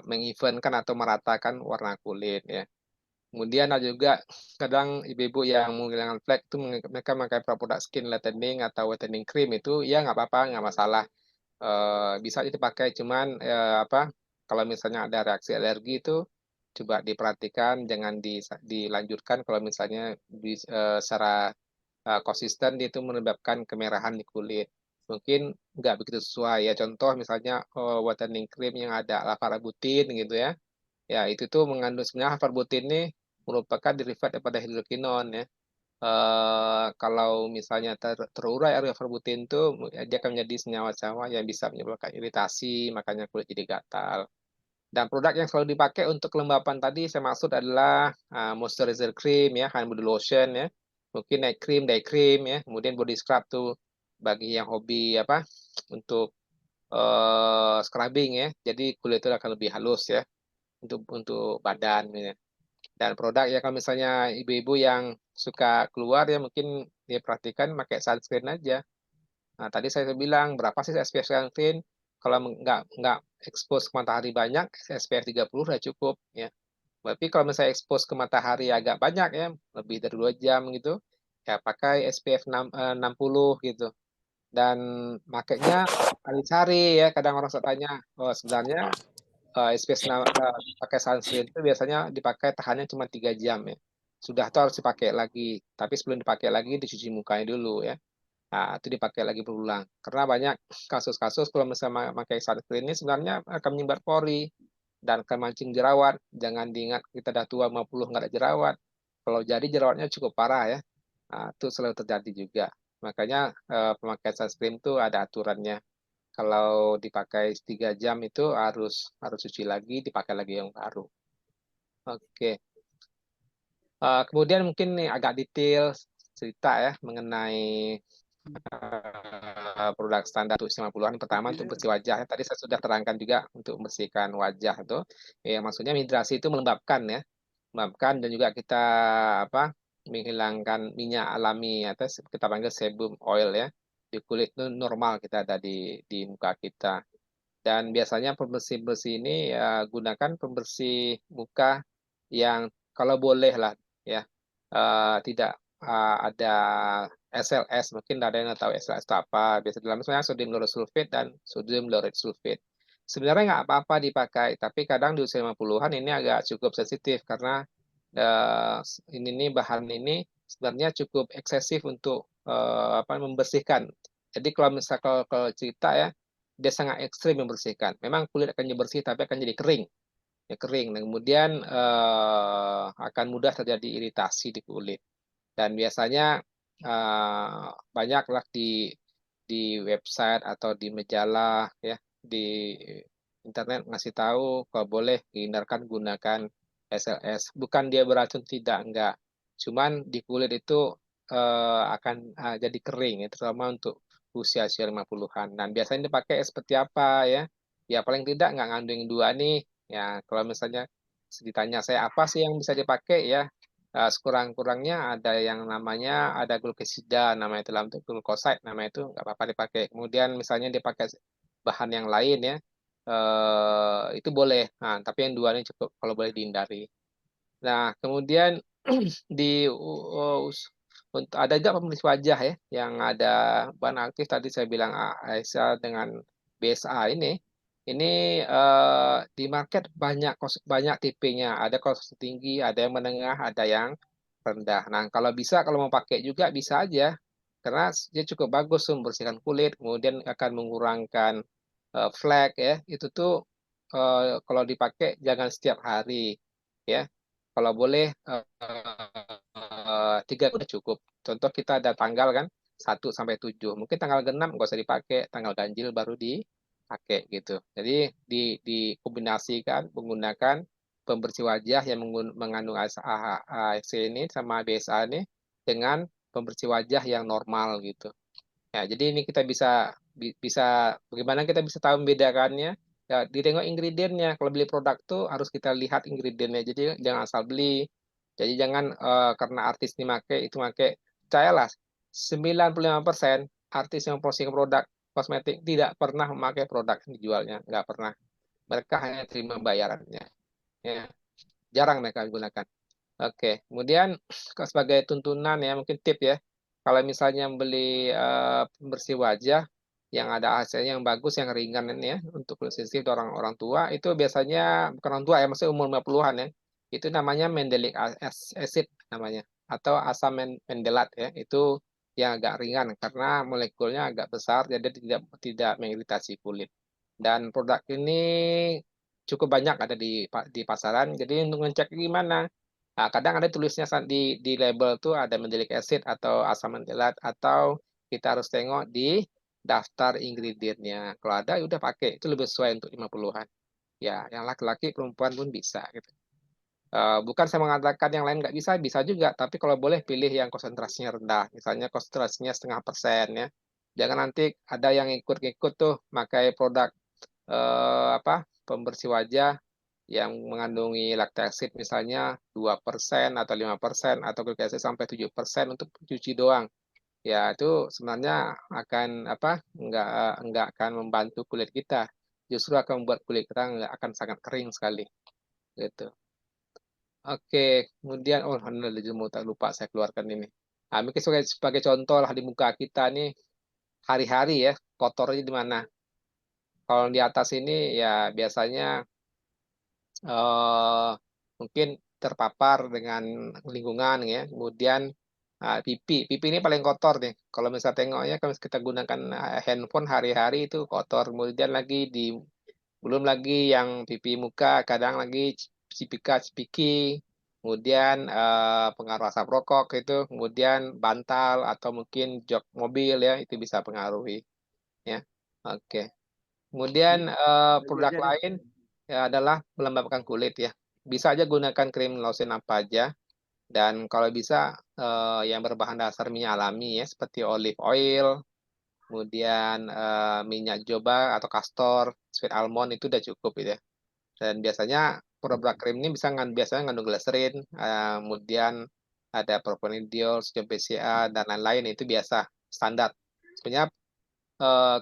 mengeventkan atau meratakan warna kulit ya. Kemudian ada juga kadang ibu-ibu yang menghilangkan flek itu mereka memakai produk skin lightening atau whitening cream itu ya nggak apa-apa, nggak masalah. Bisa aja dipakai, cuman kalau misalnya ada reaksi alergi itu coba diperhatikan, jangan dilanjutkan kalau misalnya secara konsisten dia itu menyebabkan kemerahan di kulit. Mungkin nggak begitu sesuai ya. Contoh misalnya whitening cream yang ada alpha-arbutin gitu ya. Ya itu tuh mengandung sebenarnya alpha-arbutin ini merupakan derivat daripada hidrokinon ya. Kalau misalnya terurai alpha-arbutin itu dia akan menjadi senyawa-senyawa yang bisa menyebabkan iritasi, makanya kulit jadi gatal. Dan produk yang selalu dipakai untuk kelembapan tadi saya maksud adalah moisturizer cream ya, hand body lotion ya, mungkin night cream, day cream ya, kemudian body scrub tuh bagi yang hobi untuk scrubbing ya, jadi kulit itu akan lebih halus ya untuk badan ya. Dan produk ya kalau misalnya ibu-ibu yang suka keluar ya mungkin dia perhatikan pakai sunscreen aja. Nah, tadi saya bilang berapa sih SPF sunscreen? Kalau nggak expose ke matahari banyak, SPF 30 udah cukup ya. Tapi kalau misalnya expose ke matahari agak banyak ya, lebih dari 2 jam gitu, ya pakai SPF 60 gitu. Dan makanya cari-cari ya, kadang orang suka tanya, oh sebenarnya SPF pakai sunscreen itu biasanya dipakai tahannya cuma 3 jam ya. Sudah tuh harus dipakai lagi, tapi sebelum dipakai lagi dicuci mukanya dulu ya. Nah, itu dipakai lagi berulang. Karena banyak kasus-kasus kalau misalnya memakai sunscreen ini sebenarnya akan menyumbat pori dan akan mancing jerawat. Jangan diingat kita dah tua 50 nggak ada jerawat. Kalau jadi jerawatnya cukup parah ya. Nah, itu selalu terjadi juga. Makanya pemakaian sunscreen itu ada aturannya. Kalau dipakai 3 jam itu harus harus cuci lagi, dipakai lagi yang baru. Oke. Kemudian mungkin nih agak detail cerita ya mengenai produk standar untuk 90-an. Pertama untuk bersih wajah. Tadi saya sudah terangkan juga untuk membersihkan wajah itu. Ya, maksudnya hidrasi itu melembabkan ya. Melembabkan dan juga kita apa menghilangkan minyak alami atau kita panggil sebum oil ya. Di kulit itu normal kita ada di muka kita. Dan biasanya pembersih-bersih ini ya, gunakan pembersih muka yang kalau boleh lah ya tidak ada SLS, mungkin ada yang nggak tahu SLS itu apa. Biasa dalam sebenarnya sodium lauryl sulfate dan sodium lauryl sulfate. Sebenarnya nggak apa-apa dipakai, tapi kadang di usia 50-an ini agak cukup sensitif karena eh, ini nih bahan ini sebenarnya cukup eksesif untuk apa membersihkan. Jadi kalau misalnya kalau cerita ya dia sangat ekstrim membersihkan. Memang kulit akan jadi bersih tapi akan jadi kering, ya kering. Dan kemudian akan mudah terjadi iritasi di kulit. Dan biasanya banyaklah di website atau di majalah ya di internet ngasih tahu kalau boleh hindarkan gunakan SLS. Bukan dia beracun tidak, enggak. Cuman di kulit itu akan jadi kering ya, terutama untuk usia-usia 50-an. Dan biasanya dipakai seperti apa ya? Ya paling tidak nggak ngandung dua nih. Ya kalau misalnya ditanya saya apa sih yang bisa dipakai ya, sekurang-kurangnya ada yang namanya ada glukosida namanya itu dalam bentuk glukoside namanya itu nggak apa-apa dipakai. Kemudian misalnya dipakai bahan yang lain ya itu boleh. Nah, tapi yang dua ini cukup kalau boleh dihindari. Nah, kemudian di untuk ada juga pembersih wajah ya yang ada bahan aktif tadi saya bilang Aisyah dengan BSA ini di market banyak tipenya, ada kos tinggi, ada yang menengah, ada yang rendah. Nah, kalau bisa kalau mau pakai juga bisa aja karena dia cukup bagus tuh membersihkan kulit, kemudian akan mengurangkan flek ya. Itu tuh kalau dipakai jangan setiap hari ya. Kalau boleh 3 udah cukup. Contoh kita ada tanggal kan 1 sampai 7. Mungkin tanggal genap nggak usah dipakai, tanggal ganjil baru dipakai gitu. Jadi dikombinasikan menggunakan pembersih wajah yang mengandung AHC ini sama BSA ini dengan pembersih wajah yang normal gitu. Ya, jadi ini kita bisa bagaimana kita bisa tahu membedakannya? Ya, ditengok ingredientnya. Kalau beli produk tuh harus kita lihat ingredientnya. Jadi jangan asal beli. Jadi jangan karena artis ini itu make. Percayalah, 95% artis yang posting produk kosmetik tidak pernah memakai produk yang dijualnya. Nggak pernah. Mereka hanya terima bayarannya. Ya, jarang mereka gunakan. Oke, kemudian sebagai tuntunan ya mungkin tip ya. Kalau misalnya beli pembersih wajah yang ada hasilnya yang bagus, yang ringan ini ya untuk kulit sensitif orang-orang tua itu biasanya bukan orang tua ya, maksudnya umur 50-an ya. Itu namanya mandelic acid namanya atau asam mendelat ya. Itu yang agak ringan karena molekulnya agak besar jadi tidak tidak mengiritasi kulit. Dan produk ini cukup banyak ada di pasaran. Jadi untuk ngecek gimana? Nah, kadang ada tulisnya di label tuh ada mandelic acid atau asam mendelat atau kita harus tengok di daftar ingredientnya. Kalau ada, ya udah pakai. Itu lebih sesuai untuk 50-an. Ya, yang laki-laki, perempuan pun bisa gitu. Bukan saya mengatakan yang lain nggak bisa, bisa juga. Tapi kalau boleh pilih yang konsentrasinya rendah. Misalnya konsentrasinya 0,5% ya. Jangan nanti ada yang ikut-ikut tuh pakai produk apa pembersih wajah yang mengandungi lactic acid misalnya 2% atau 5% atau glycolic acid sampai 7% untuk cuci doang. Ya, itu sebenarnya akan apa? Enggak akan membantu kulit kita. Justru akan membuat kulit kita nggak akan sangat kering sekali gitu. Oke, kemudian alhamdulillah tak lupa saya keluarkan ini. Nah, mungkin sebagai contoh lah di muka kita nih hari-hari ya kotornya di mana. Kalau di atas ini ya biasanya eh, mungkin terpapar dengan lingkungan ya. Kemudian pipi ini paling kotor nih. Kalau misalnya tengoknya kalau kita gunakan handphone hari-hari itu kotor. Kemudian lagi belum lagi yang pipi muka, kadang lagi cipika cipiki. kemudian pengaruh asap rokok itu, kemudian bantal atau mungkin jok mobil ya, itu bisa pengaruhi ya. Oke. Kemudian Bisa produk jadi lain ya adalah melembabkan kulit ya. Bisa aja gunakan krim lotion apa aja, dan kalau bisa yang berbahan dasar minyak alami ya, seperti olive oil, kemudian minyak joba atau castor, sweet almond itu udah cukup gitu ya. Dan biasanya produk krim ini biasanya ngandung glycerin, kemudian ada propiondiol, sodium PCA dan lain-lain, itu biasa standar. Sebenarnya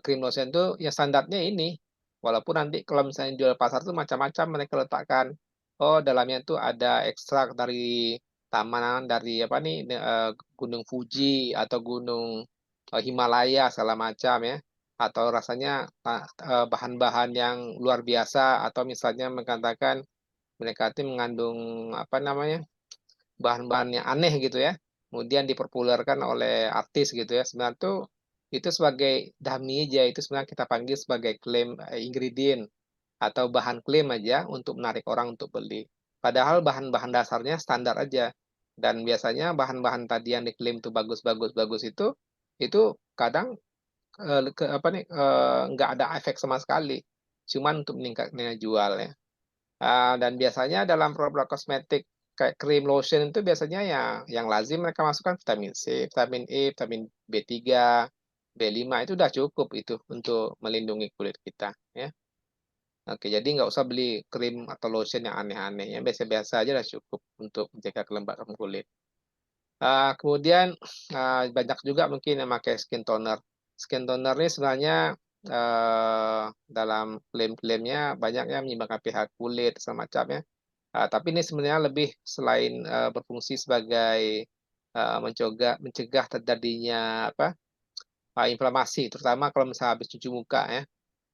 krim lotion itu ya standarnya ini. Walaupun nanti kalau misalnya jual pasar tuh macam-macam mereka letakkan. Oh, dalamnya tuh ada ekstrak dari tamanan dari apa nih Gunung Fuji atau Gunung Himalaya segala macam ya. Atau rasanya bahan-bahan yang luar biasa atau misalnya mengatakan mereka itu mengandung apa namanya bahan-bahan yang aneh gitu ya, kemudian dipopulerkan oleh artis gitu ya. Sebenarnya tuh itu sebagai dummy aja, itu sebenarnya kita panggil sebagai klaim ingredient atau bahan klaim aja untuk menarik orang untuk beli. Padahal bahan-bahan dasarnya standar aja. Dan biasanya bahan-bahan tadi yang diklaim itu bagus itu kadang apa nih nggak ada efek sama sekali. Cuman untuk meningkatnya jual ya. Dan biasanya dalam produk kosmetik kayak krim lotion itu biasanya ya yang lazim mereka masukkan vitamin C, vitamin E, vitamin B3, B5 itu udah cukup itu untuk melindungi kulit kita ya. Oke, jadi nggak usah beli krim atau lotion yang aneh-aneh, yang biasa-biasa aja udah cukup untuk menjaga kelembapan kulit. Kemudian banyak juga mungkin yang pakai skin toner. Skin toner ini sebenarnya dalam klaim-klaimnya banyak yang menyumbangkan pH kulit semacamnya. Tapi ini sebenarnya lebih selain berfungsi sebagai mencegah terjadinya apa inflamasi, terutama kalau misalnya habis cuci muka ya,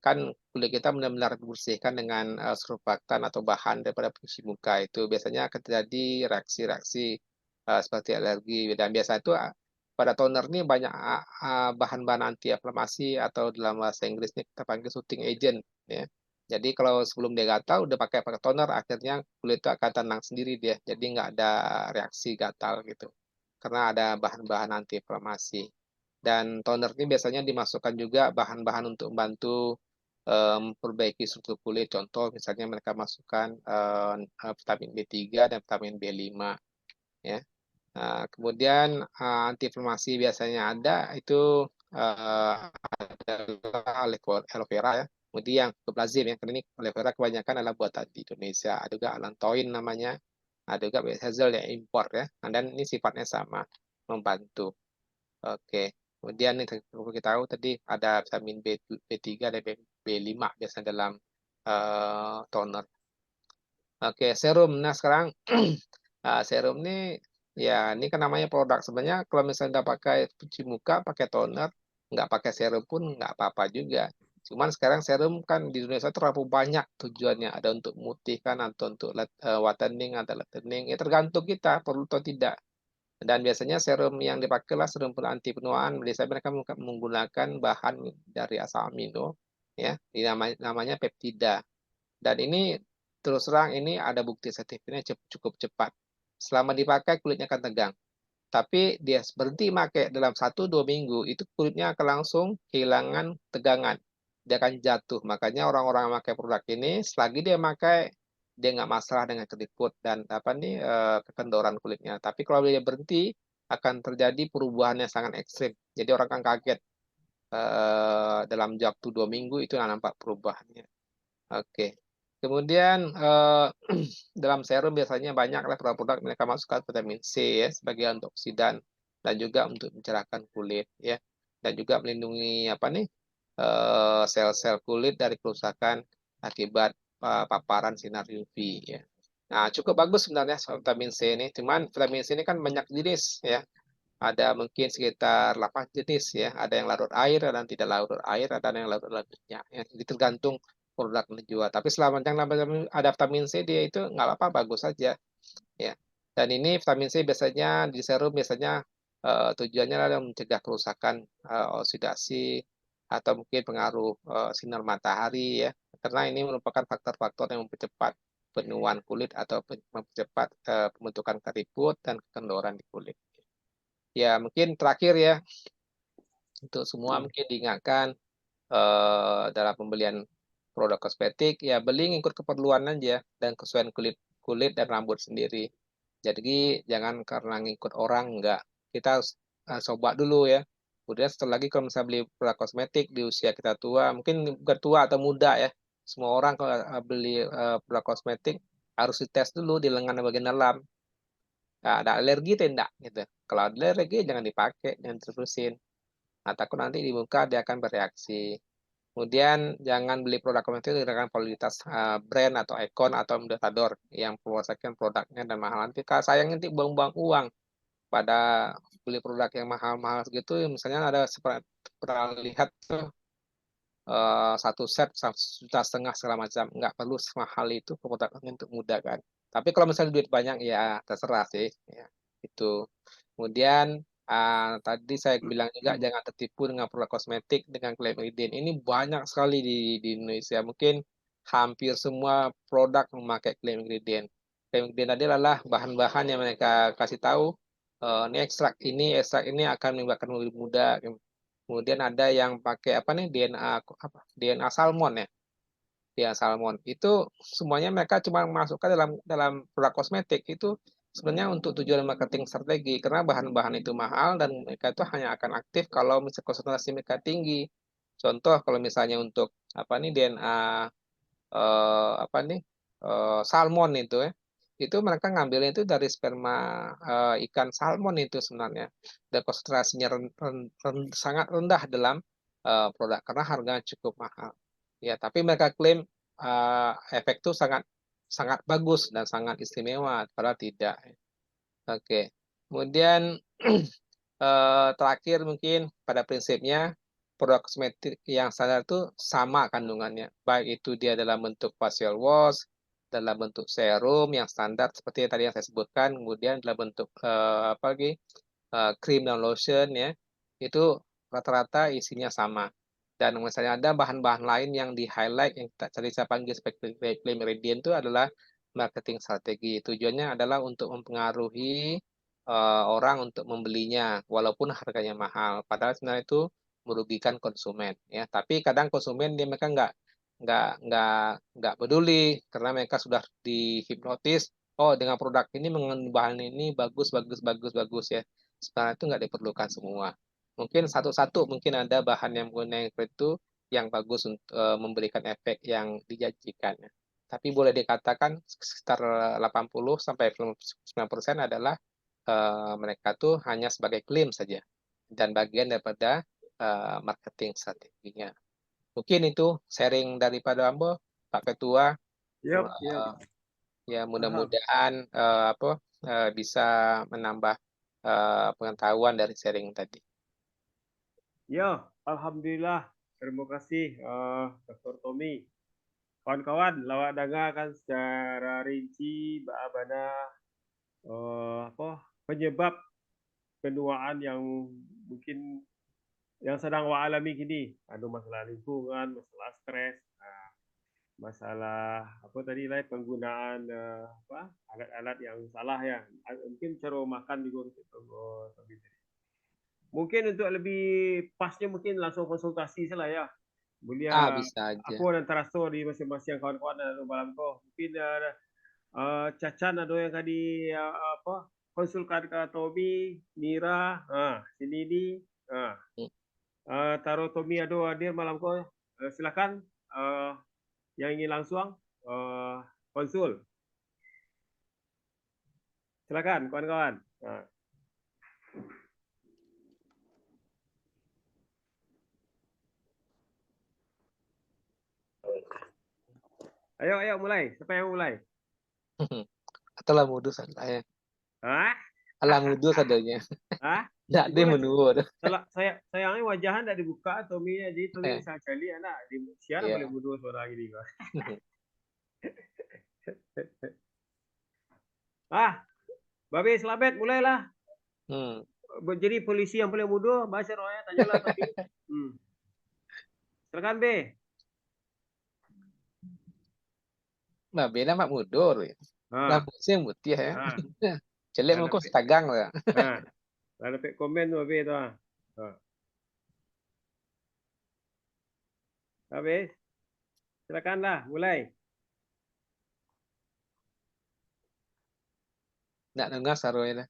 kan kulit kita benar-benar dibersihkan dengan surfaktan atau bahan daripada pencuci muka itu biasanya akan terjadi reaksi-reaksi seperti alergi, dan biasa itu pada toner ini banyak bahan-bahan anti-inflamasi atau dalam bahasa Inggrisnya kita panggil soothing agent ya. Jadi kalau sebelum dia gatal udah pakai pakai toner, akhirnya kulit itu akan tenang sendiri dia, jadi nggak ada reaksi gatal gitu karena ada bahan-bahan anti-inflamasi. Dan toner ini biasanya dimasukkan juga bahan-bahan untuk membantu memperbaiki struktur kulit. Contoh misalnya mereka masukkan vitamin B3 dan vitamin B5 ya. Kemudian antiinflamasi biasanya ada itu adalah aloe vera ya. Kemudian yang cukup lazim ya, karena ini aloe vera kebanyakan adalah buatan di Indonesia. Ada juga Allantoin namanya, ada juga Hazel yang impor ya. Dan ini sifatnya sama, membantu. Oke. Kemudian nih perlu kita tahu tadi ada vitamin B3 dan B5 biasanya dalam toner. Oke, serum. Nah, sekarang serum ini ya ini kan namanya produk. Sebenarnya kalau misalnya udah pakai cuci muka, pakai toner, nggak pakai serum pun nggak apa-apa juga. Cuman sekarang serum kan di Indonesia terlalu banyak tujuannya. Ada untuk memutihkan atau untuk whitening atau lightening. Ya tergantung kita perlu atau tidak. Dan biasanya serum yang dipakai lah serum anti penuaan. Biasanya mereka menggunakan bahan dari asam amino, ya, namanya peptida. Dan ini terus terang ini ada bukti sertifikatnya cukup cepat. Selama dipakai kulitnya akan tegang. Tapi dia berhenti pakai dalam 1-2 minggu, itu kulitnya akan langsung kehilangan tegangan. Dia akan jatuh. Makanya orang-orang yang pakai produk ini, selagi dia pakai, dia nggak masalah dengan keriput dan apa nih kekendoran kulitnya. Tapi kalau dia berhenti, akan terjadi perubahan yang sangat ekstrim. Jadi orang akan kaget dalam waktu 2 minggu itu nampak perubahannya. Oke. Kemudian dalam serum biasanya banyak lah produk-produk mereka masukkan vitamin C ya sebagai antioksidan dan juga untuk mencerahkan kulit ya, dan juga melindungi apa nih sel-sel kulit dari kerusakan akibat paparan sinar UV ya. Nah, cukup bagus sebenarnya vitamin C ini. Cuman vitamin C ini kan banyak jenis ya. Ada mungkin sekitar 8 jenis ya. Ada yang larut air, ada yang tidak larut air, ada yang larut minyak. Ya. Jadi tergantung produk yang dijual. Tapi selama yang ada vitamin C dia itu nggak apa-apa, bagus saja. Ya. Dan ini vitamin C biasanya di serum biasanya tujuannya adalah mencegah kerusakan oksidasi atau mungkin pengaruh sinar matahari ya. Karena ini merupakan faktor-faktor yang mempercepat penuaan kulit atau mempercepat pembentukan keriput dan kekendoran di kulit. Ya, mungkin terakhir ya, untuk semua mungkin diingatkan dalam pembelian produk kosmetik, ya beli ngikut keperluan aja dan kesesuaian kulit dan rambut sendiri. Jadi jangan karena ngikut orang, enggak. Kita harus coba dulu ya. Kemudian setelah lagi kalau misalnya beli produk kosmetik di usia kita tua, mungkin bukan tua atau muda ya. Semua orang kalau beli produk kosmetik harus dites dulu di lengan bagian dalam. Nah, ada alergi atau enggak gitu. Kalau ada alergi jangan dipakai, jangan terusin. Nah, takut nanti di muka dia akan bereaksi. Kemudian jangan beli produk kosmetik dengan kualitas brand atau ikon atau indikator yang merupakan produknya dan mahal. Nanti sayang nanti buang-buang uang pada beli produk yang mahal-mahal gitu. Misalnya ada pernah lihat tuh satu set 1,5 juta segala macam. Nggak perlu semahal itu produknya untuk muda kan. Tapi kalau misalnya duit banyak ya terserah sih. Ya, itu. Kemudian tadi saya bilang juga jangan tertipu dengan produk kosmetik dengan klaim ingredient. Ini banyak sekali di Indonesia. Mungkin hampir semua produk memakai klaim ingredient. Klaim ingredient tadi adalah bahan-bahan yang mereka kasih tahu. Ekstrak ini akan menyebabkan lebih muda. Kemudian ada yang pakai apa nih DNA salmon ya. DNA salmon itu semuanya mereka cuma masukkan dalam dalam produk kosmetik itu sebenarnya untuk tujuan marketing strategi karena bahan-bahan itu mahal dan mereka itu hanya akan aktif kalau misalnya konsentrasi mereka tinggi. Contoh kalau misalnya untuk apa nih DNA salmon itu ya. Itu mereka ngambilnya itu dari sperma ikan salmon itu sebenarnya. Dan konsentrasinya sangat rendah dalam produk karena harganya cukup mahal. Ya, tapi mereka klaim efek itu sangat sangat bagus dan sangat istimewa, padahal tidak. Oke. Kemudian terakhir mungkin pada prinsipnya produk kosmetik yang standar itu sama kandungannya, baik itu dia dalam bentuk facial wash, dalam bentuk serum yang standar seperti yang tadi yang saya sebutkan, kemudian dalam bentuk apa lagi krim dan lotion ya, itu rata-rata isinya sama. Dan misalnya ada bahan-bahan lain yang di highlight yang tadi saya panggil sebagai claim ingredient itu adalah marketing strategi. Tujuannya adalah untuk mempengaruhi orang untuk membelinya walaupun harganya mahal. Padahal sebenarnya itu merugikan konsumen ya. Tapi kadang konsumen dia mereka nggak peduli karena mereka sudah dihipnotis. Oh, dengan produk ini mengandung bahan ini bagus bagus bagus bagus ya. Sekarang itu nggak diperlukan semua. Mungkin satu-satu mungkin ada bahan yang menggunakan itu yang bagus untuk memberikan efek yang dijanjikan. Tapi boleh dikatakan sekitar 80 sampai 90% adalah mereka tuh hanya sebagai klaim saja dan bagian daripada marketing strateginya. Mungkin itu sharing daripada Ambo, Pak Ketua. Yap, yap. Ya Paham. mudah-mudahan bisa menambah pengetahuan dari sharing tadi. Ya, alhamdulillah. Terima kasih Dr. Tommy. Kawan-kawan, lawak dengar kan secara rinci bagaimana penyebab kenuaan yang mungkin yang sedang awak alami kini. Ada masalah lingkungan, masalah stres, masalah apa tadi lah penggunaan alat-alat yang salah ya. Mungkin cara makan juga mungkin untuk lebih pasnya mungkin langsung konsultasi salah ya. Boleh Bisa aja. aku dan terasa di masing-masing kawan-kawan dan malam kau. Mungkin Cacan ada yang tadi konsulkan ke Tommy, Mira, sini ni, taruh Tommy ada hadir malam kau. Silakan yang ingin langsung konsul. Silakan kawan-kawan. Ayo, ayo mulai. Siapa yang mulai? Atau mudu saya. Hah? Mudu sadanya. Hah? Tidak dia Boleh. menurut. Sayangnya wajahan tidak dibuka Tommy, jadi Tommy bisa cari anak. Siapa Iya. boleh bodoh suara gini kok. Babe Selamet mulailah. Jadi polisi yang paling bodoh bahasa rohnya tanyalah Tommy. Silakan B. Babe nama mudur ya. Ah, Rambutnya yang putih ya. ah, Celek lah mau kok dapat, setagang lah. ah, lah dapat komen tu habis tu ah. Ah, habis, silakanlah mulai. Nggak dengar sarunya.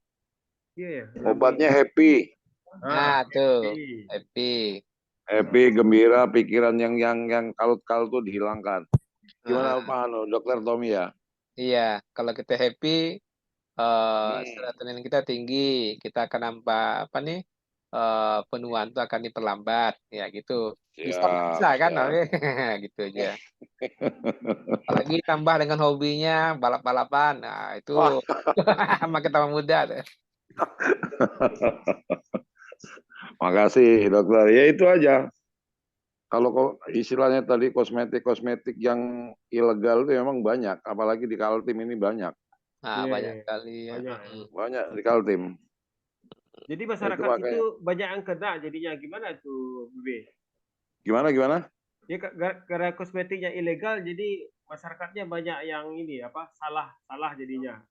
Iya ya, lami. Obatnya happy. Ah, Ah tuh, happy. happy. Happy, gembira, pikiran yang kalut-kalut tuh dihilangkan. Gimana Ah, Pak Dokter Tommy ya? iya, kalau kita happy, Hmm, serotonin kita tinggi, kita akan nambah apa nih? Penuaan itu akan diperlambat, ya gitu. Bisa nggak siap, bisa kan? siap. Oke, gitu aja. Apalagi tambah dengan hobinya balap-balapan, nah itu Wah, makin tambah muda tuh. makasih dokter. Ya itu aja. Kalau istilahnya tadi kosmetik-kosmetik yang ilegal itu memang banyak, apalagi di Kaltim ini banyak, Nah, Iya, banyak iya, kali ya. banyak. banyak di Kaltim. Jadi Itu masyarakat itu makanya banyak yang kena jadinya gimana tuh, Bebe? gimana gimana? Ya karena kosmetiknya ilegal, jadi masyarakatnya banyak yang ini apa salah salah jadinya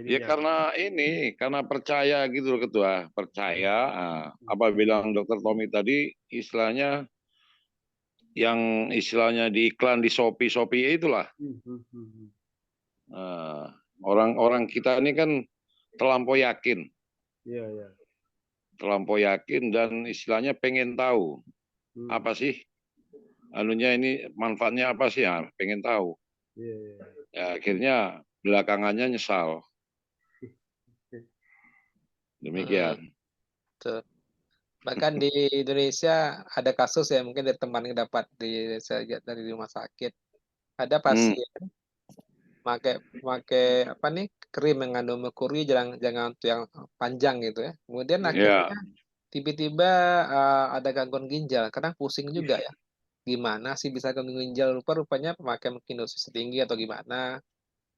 Ya ininya. karena ini, karena percaya gitu loh Ketua, percaya. Apa bilang Dokter Tommy tadi, istilahnya yang istilahnya di iklan di Shopee itulah. Hmm, hmm, hmm, hmm. Nah, orang-orang kita ini kan terlampau yakin, Iya, iya. dan istilahnya pengen tahu Hmm, apa sih anunya ini manfaatnya apa sih ya, pengen tahu. iya, iya. Ya akhirnya belakangannya nyesal. Hmm, Demikian. tuh. Bahkan di Indonesia ada kasus ya mungkin dari teman yang dapat saya lihat dari rumah sakit. Ada Hmm, pasien pakai pakai apa nih krim mengandung merkuri jangan jangan untuk yang panjang gitu ya. Kemudian ya, akhirnya tiba-tiba ada gangguan ginjal. Kadang pusing juga Ih, ya. Gimana sih bisa gangguan ginjal? Rupanya pemakaian mungkin dosis tinggi atau gimana.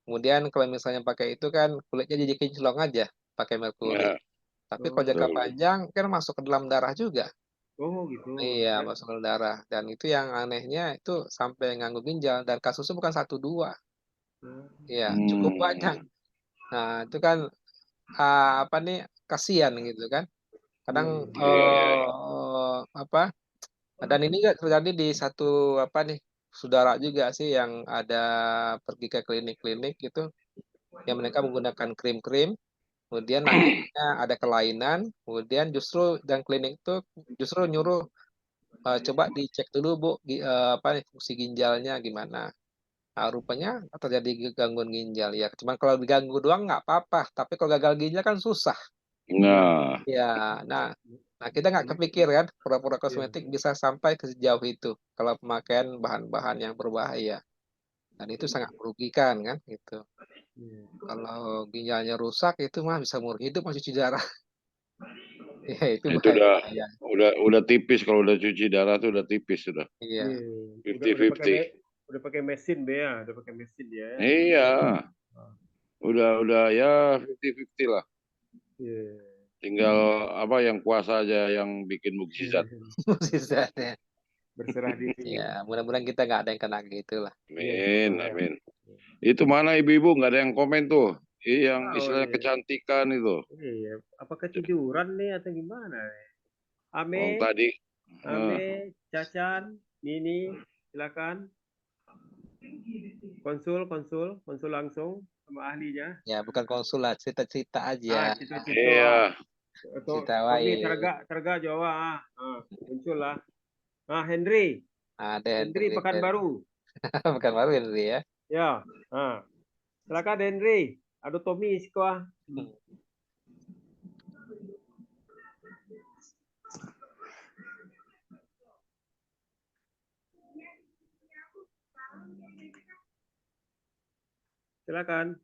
Kemudian kalau misalnya pakai itu kan kulitnya jadi kinclong aja pakai merkuri. ya, Tapi kalau jangka oh, betul. panjang kan masuk ke dalam darah juga. oh gitu. Iya, Dan, masuk ke darah. Dan itu yang anehnya itu sampai ganggu ginjal. Dan kasusnya bukan satu dua. Iya, cukup banyak. Hmm, Nah, itu kan apa nih kasihan gitu kan. Kadang iya, iya. iya, iya, iya. apa? Dan ini nggak terjadi di satu apa nih saudara juga sih yang ada pergi ke klinik-klinik gitu, yang mereka menggunakan krim-krim, kemudian akhirnya ada kelainan, kemudian justru dan klinik itu justru nyuruh coba dicek dulu Bu, apa nih fungsi ginjalnya gimana. Nah, rupanya terjadi gangguan ginjal ya. Cuman kalau diganggu doang nggak apa-apa, tapi kalau gagal ginjal kan susah. Nah, Nah, Ya, nah, nah kita nggak kepikir kan, produk-produk iya, kosmetik bisa sampai ke sejauh itu kalau pemakaian bahan-bahan yang berbahaya. Dan itu sangat merugikan kan, gitu. iya. Kalau ginjalnya rusak itu mah bisa umur hidup masih cuci darah. Ya itu itu bahaya. udah tipis kalau udah cuci darah tuh udah tipis sudah. Iya. Iya. Fifty Pakai fifty. udah pakai mesin be ya, udah pakai mesin dia ya. Iya, Ah, udah ya 50-50 lah. iya. Tinggal apa yang kuasa aja yang bikin mukjizat. Sisanya. Berserah Ya, diri. mudah-mudahan kita nggak ada yang kena gitu lah. Iya, Amin, semoga. amin. Itu mana ibu-ibu nggak ada yang komen tuh? Yang Oh istilahnya iya. kecantikan itu. Iya, apa ketiduran nih atau gimana? Ame, Orang tadi, Ame, eh, Cacan, Nini, silakan konsul langsung sama ahlinya. Ya, bukan konsulat, cerita-cerita aja. Ah, cito-cito ah. iya, Atau Cerita Tommy wae. Terga Jawa muncul lah. Ah, Henry, Ada Henry Hendrik. Pekanbaru. Bukan baru Henry ya. Ya, silakan Henry. Aduh Tommy sekolah. Silakan.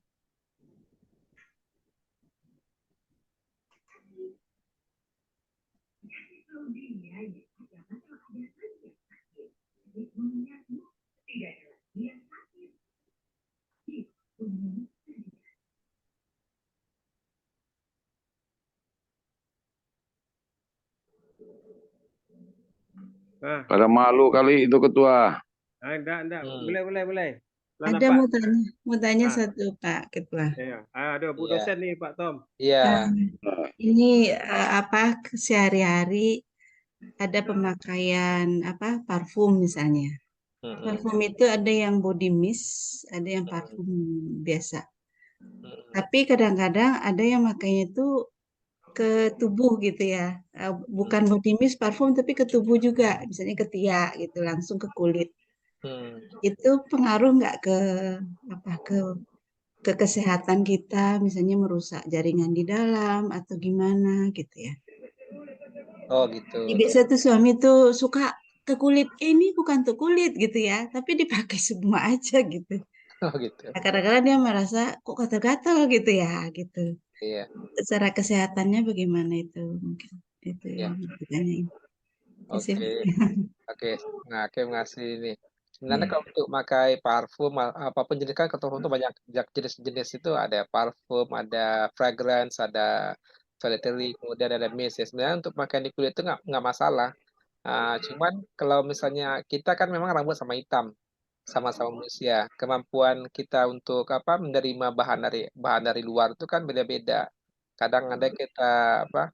Nah, pada malu kali itu ketua. Enggak. Hmm, Boleh. Lah Ada nampak. mau tanya Ah, satu Pak Ketua. ya. Ada Bu iya, dosen nih Pak Tom. iya. Nah, Ini apa sehari-hari ada pemakaian apa parfum misalnya. Mm-mm, Parfum itu ada yang body mist, ada yang parfum biasa. mm-mm, Tapi kadang-kadang ada yang makainya itu ke tubuh gitu ya. Bukan body mist parfum tapi ke tubuh juga, misalnya ke ketiak gitu, langsung ke kulit. mm. Itu pengaruh nggak ke apa ke kesehatan kita, misalnya merusak jaringan di dalam atau gimana gitu ya. Oh gitu. Jadi biasa tuh suami tuh suka ke kulit, ini bukan tuh kulit gitu ya, tapi dipakai semua aja gitu. Oh gitu. Nah, kadang-kadang dia merasa kok gatal-gatal gitu ya gitu. Iya, Secara kesehatannya bagaimana itu mungkin itu iya. yang ditanyain. Terima Oke, kasih. oke. Nah, oke ngasih ini. Sebenarnya Ya. kalau untuk pakai parfum apapun jenis kan parfum itu banyak banyak jenis-jenis itu ada parfum, ada fragrance, ada solitary, kemudian ada mist ya. Sebenarnya untuk pakai di kulit itu nggak masalah. Cuman kalau misalnya kita kan memang rambut sama hitam, sama-sama manusia. Kemampuan kita untuk apa menerima bahan dari luar itu kan beda-beda. Kadang ada kita apa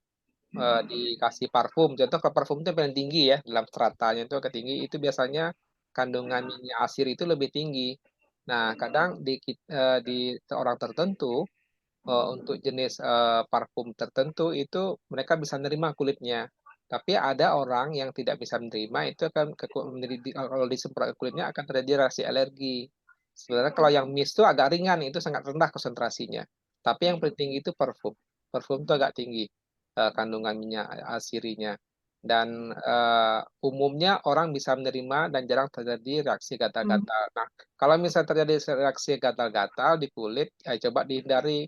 dikasih parfum. Contoh kalau parfum itu yang paling tinggi ya dalam stratanya itu agak tinggi. Itu biasanya kandungan minyak asir itu lebih tinggi. Nah, kadang di orang tertentu untuk jenis parfum tertentu itu mereka bisa menerima kulitnya. Tapi ada orang yang tidak bisa menerima itu akan kalau disemprot ke kulitnya akan terjadi reaksi alergi. Sebenarnya kalau yang mist itu agak ringan, itu sangat rendah konsentrasinya. Tapi yang paling tinggi itu parfum. Parfum itu agak tinggi kandungan minyak asirinya. Dan umumnya orang bisa menerima dan jarang terjadi reaksi Hmm. gatal-gatal. Nah, kalau misalnya terjadi reaksi gatal-gatal di kulit, ya coba dihindari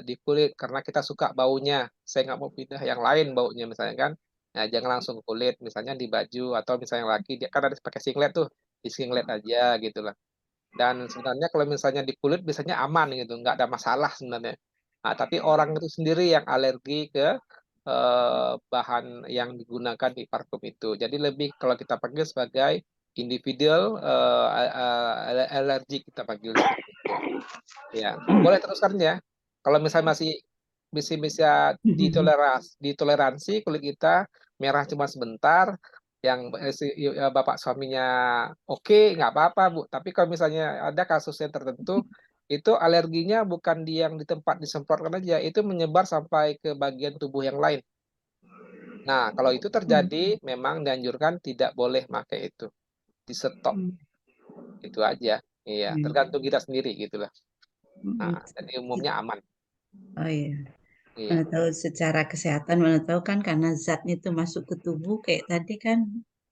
di kulit karena kita suka baunya. Saya nggak mau pindah yang lain baunya misalnya kan. Nah, jangan langsung ke kulit, misalnya di baju atau misalnya yang laki dia kan ada pakai singlet tuh, di singlet aja gitu lah. Dan sebenarnya kalau misalnya di kulit biasanya aman gitu, nggak ada masalah sebenarnya. Nah, tapi orang itu sendiri yang alergi ke bahan yang digunakan di parfum itu. Jadi lebih kalau kita panggil sebagai individual alergi kita panggil seperti itu. Ya, boleh teruskan ya. Kalau misalnya masih bisa ditoleransi kulit kita merah cuma sebentar, yang bapak suaminya oke, nggak apa-apa Bu. Tapi kalau misalnya ada kasus yang tertentu, itu alerginya bukan di yang di tempat disemprotkan aja, itu menyebar sampai ke bagian tubuh yang lain. Nah, kalau itu terjadi, memang dianjurkan tidak boleh pakai itu, di stop itu aja. Iya, tergantung kita sendiri gitulah. Nah, jadi umumnya aman. Oh iya. Iya. Mana tahu secara kesehatan, mana tahu kan karena zatnya itu masuk ke tubuh kayak tadi kan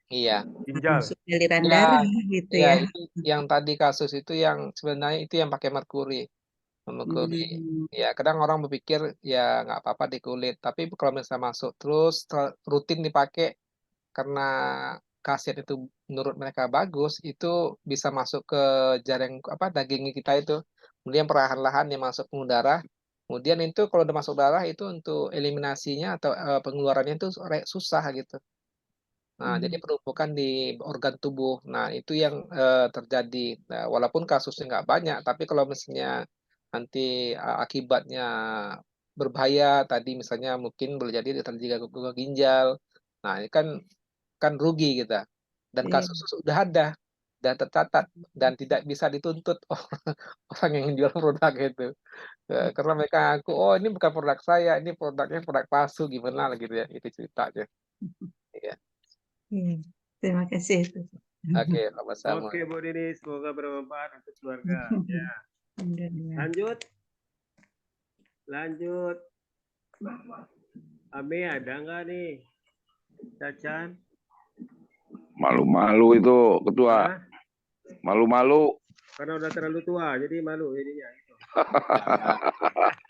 Iya, Ginjal. masuk aliran ya, darah gitu ya ya. itu yang tadi kasus itu yang sebenarnya itu yang pakai merkuri, merkuri. Hmm. Ya, kadang orang berpikir ya nggak apa-apa di kulit, tapi kalau misalnya masuk terus rutin dipakai karena khasiat itu menurut mereka bagus, itu bisa masuk ke jaring apa daging kita itu, kemudian perlahan-lahan dia masuk ke darah. Kemudian itu kalau udah masuk darah itu untuk eliminasinya atau pengeluarannya itu susah gitu. Nah, jadi penumpukan di organ tubuh. Nah, itu yang terjadi. Nah, walaupun kasusnya nggak banyak, tapi kalau misalnya nanti akibatnya berbahaya, tadi misalnya mungkin boleh jadi terjadi gangguan ginjal. Nah, ini kan rugi kita. Dan Iya. kasus sudah ada dan tercatat dan tidak bisa dituntut orang yang jual produk itu. Karena mereka aku, oh ini bukan produk saya, ini produknya produk palsu gimana lah gitu ya, itu ceritanya. Iya. Iya. Terima kasih. Oke, sama-sama. Oke Bu Dini, semoga bermanfaat untuk keluarga. Ya, Alhamdulillah. lanjut. Ami ada nggak nih? Cacan? malu-malu itu ketua, Hah? malu-malu. Karena udah terlalu tua, jadi malu jadinya.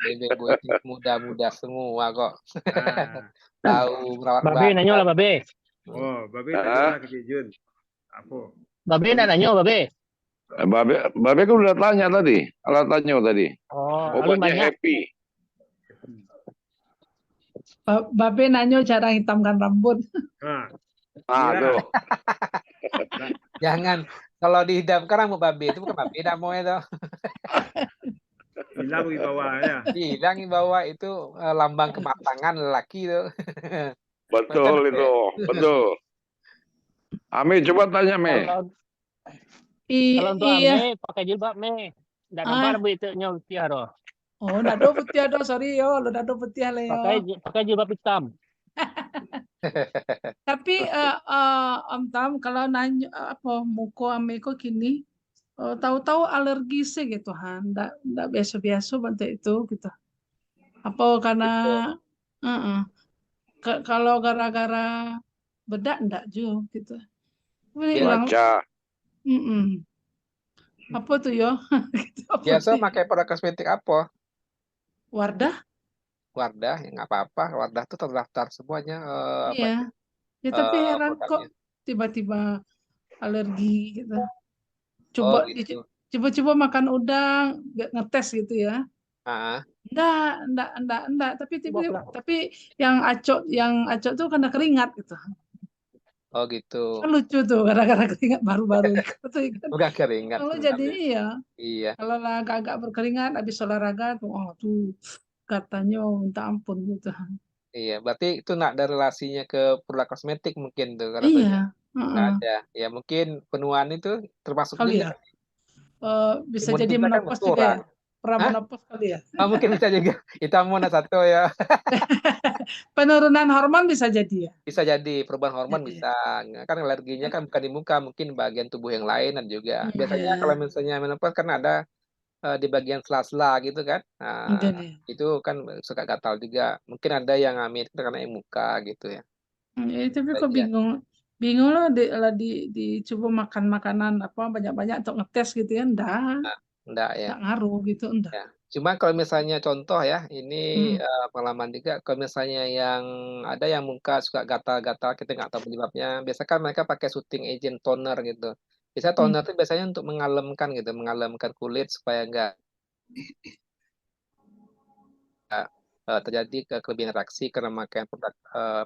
Ibu itu muda-muda semua kok. Nah. Tahu merawat Babe nanya lah badan. Babe. Oh, Babe Ah. tanyalah ke Cik Jun. Apa? Babe nak nanya Babe. Babe kan udah tanya tadi, alat tanya tadi. Oh, alun Obatnya banyak. happy. Babe nanyo cara hitamkan rambut. Nah, Ah Mira. tuh. Jangan. Kalau dihidamkan rambut babi itu bukan babi dah mau itu. Hilang wibawanya. Hilang bawa itu lambang kematangan lelaki itu. Betul itu, betul. Ame, coba tanya, Me. Kalau untuk Iya. Ame pakai jilbab Me. Nggak nampak Ah. rambut itu putih aro. Oh, nado putih ada, sorry yo, lo nado putih ale yo. Pakai jilbab hitam. Tapi Om Tam, kalau nanya apa muko ameko kini, tahu-tahu alergi sih gitu han, ndak biasa-biasa bantu itu gitu. Apa karena kalau gara-gara bedak ndak juga gitu. Ini hilang. Baca. Apa tuh yo? Gitu, apa Biasa sih? pakai produk kosmetik apa? Wardah? Wardah, ya nggak apa-apa. Wardah tuh terdaftar semuanya apa Iya. Ya tapi heran produknya. kok tiba-tiba alergi gitu. Oh Coba gitu. coba makan udang, ngetes gitu ya. Ah, Enggak, tapi yang acok tuh karena keringat gitu. oh gitu. Kan lucu tuh gara-gara keringat baru-baru itu kan. Bukan keringat Kalau sebenarnya. jadi iya, Iya. kalau agak berkeringat habis olahraga tuh, oh tuh katanya minta ampun gitu. Iya, berarti itu nggak ada relasinya ke produk kosmetik mungkin tuh kalau Iya, tujuan. Nggak heeh. ada. Ya mungkin penuaan itu termasuk Kali juga. ya. Bisa Imun jadi kita kan menopause juga ya. berkurang. Pernah Hah? menopause kali ya. Oh, mungkin bisa juga. Itu amun satu ya. Penurunan hormon bisa jadi ya. Bisa jadi perubahan hormon Jadi. bisa. Kan alerginya kan bukan di muka, mungkin bagian tubuh yang lain dan juga. Biasanya Iya. kalau misalnya menopause kan ada di bagian sela-sela gitu kan. Nah, Jadi. itu kan suka gatal juga. Mungkin ada yang ngamin karena yang muka gitu ya. Tapi kok Saja. bingung loh dicoba makan makanan apa banyak-banyak untuk ngetes gitu ya, Enggak ya. enggak ngaruh gitu, enggak. Ya. Cuma kalau misalnya contoh ya, ini Hmm. pengalaman juga. Kalau misalnya yang ada yang muka suka gatal-gatal, kita nggak tahu penyebabnya. Biasanya kan mereka pakai soothing agent toner gitu. Biasanya Hmm. toner itu biasanya untuk mengalemkan gitu, mengalemkan kulit supaya nggak terjadi kelebihan reaksi karena memakai produk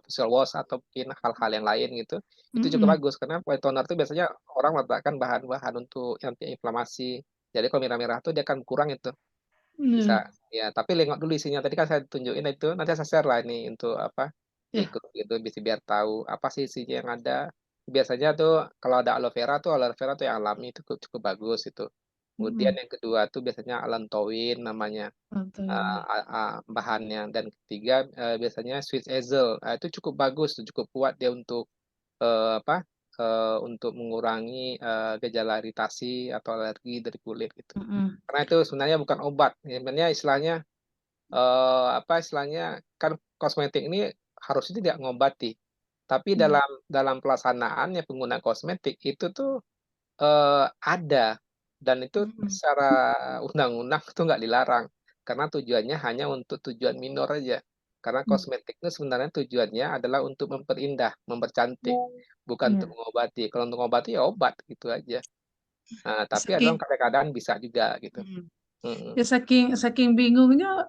facial wash atau mungkin hal-hal yang lain gitu. Itu juga bagus karena white toner itu biasanya orang meletakkan bahan-bahan untuk anti-inflamasi. Jadi kalau merah-merah itu dia akan kurang itu. Bisa ya, tapi lihat dulu isinya. Tadi kan saya tunjukin itu, nanti saya share lah ini untuk apa di Ya. grup gitu, bisa biar tahu apa sih isinya yang ada. Biasanya tuh kalau ada aloe vera tuh yang alami itu cukup, cukup bagus itu. Kemudian yang kedua tuh biasanya allantoin namanya bahannya, dan ketiga biasanya Swiss Hazel. Itu cukup bagus, cukup kuat dia untuk apa untuk mengurangi gejala iritasi atau alergi dari kulit gitu. Karena itu sebenarnya bukan obat. Sebenarnya istilahnya apa istilahnya kan kosmetik ini harusnya tidak mengobati. Tapi dalam pelaksanaannya pengguna kosmetik itu tuh ada, dan itu secara undang-undang itu nggak dilarang karena tujuannya hanya untuk tujuan minor aja. Karena kosmetik itu sebenarnya tujuannya adalah untuk memperindah, mempercantik, bukan untuk mengobati. Kalau untuk mengobati ya obat gitu aja. Nah, tapi ada Saking kadang-kadang bisa juga gitu. ya saking bingungnya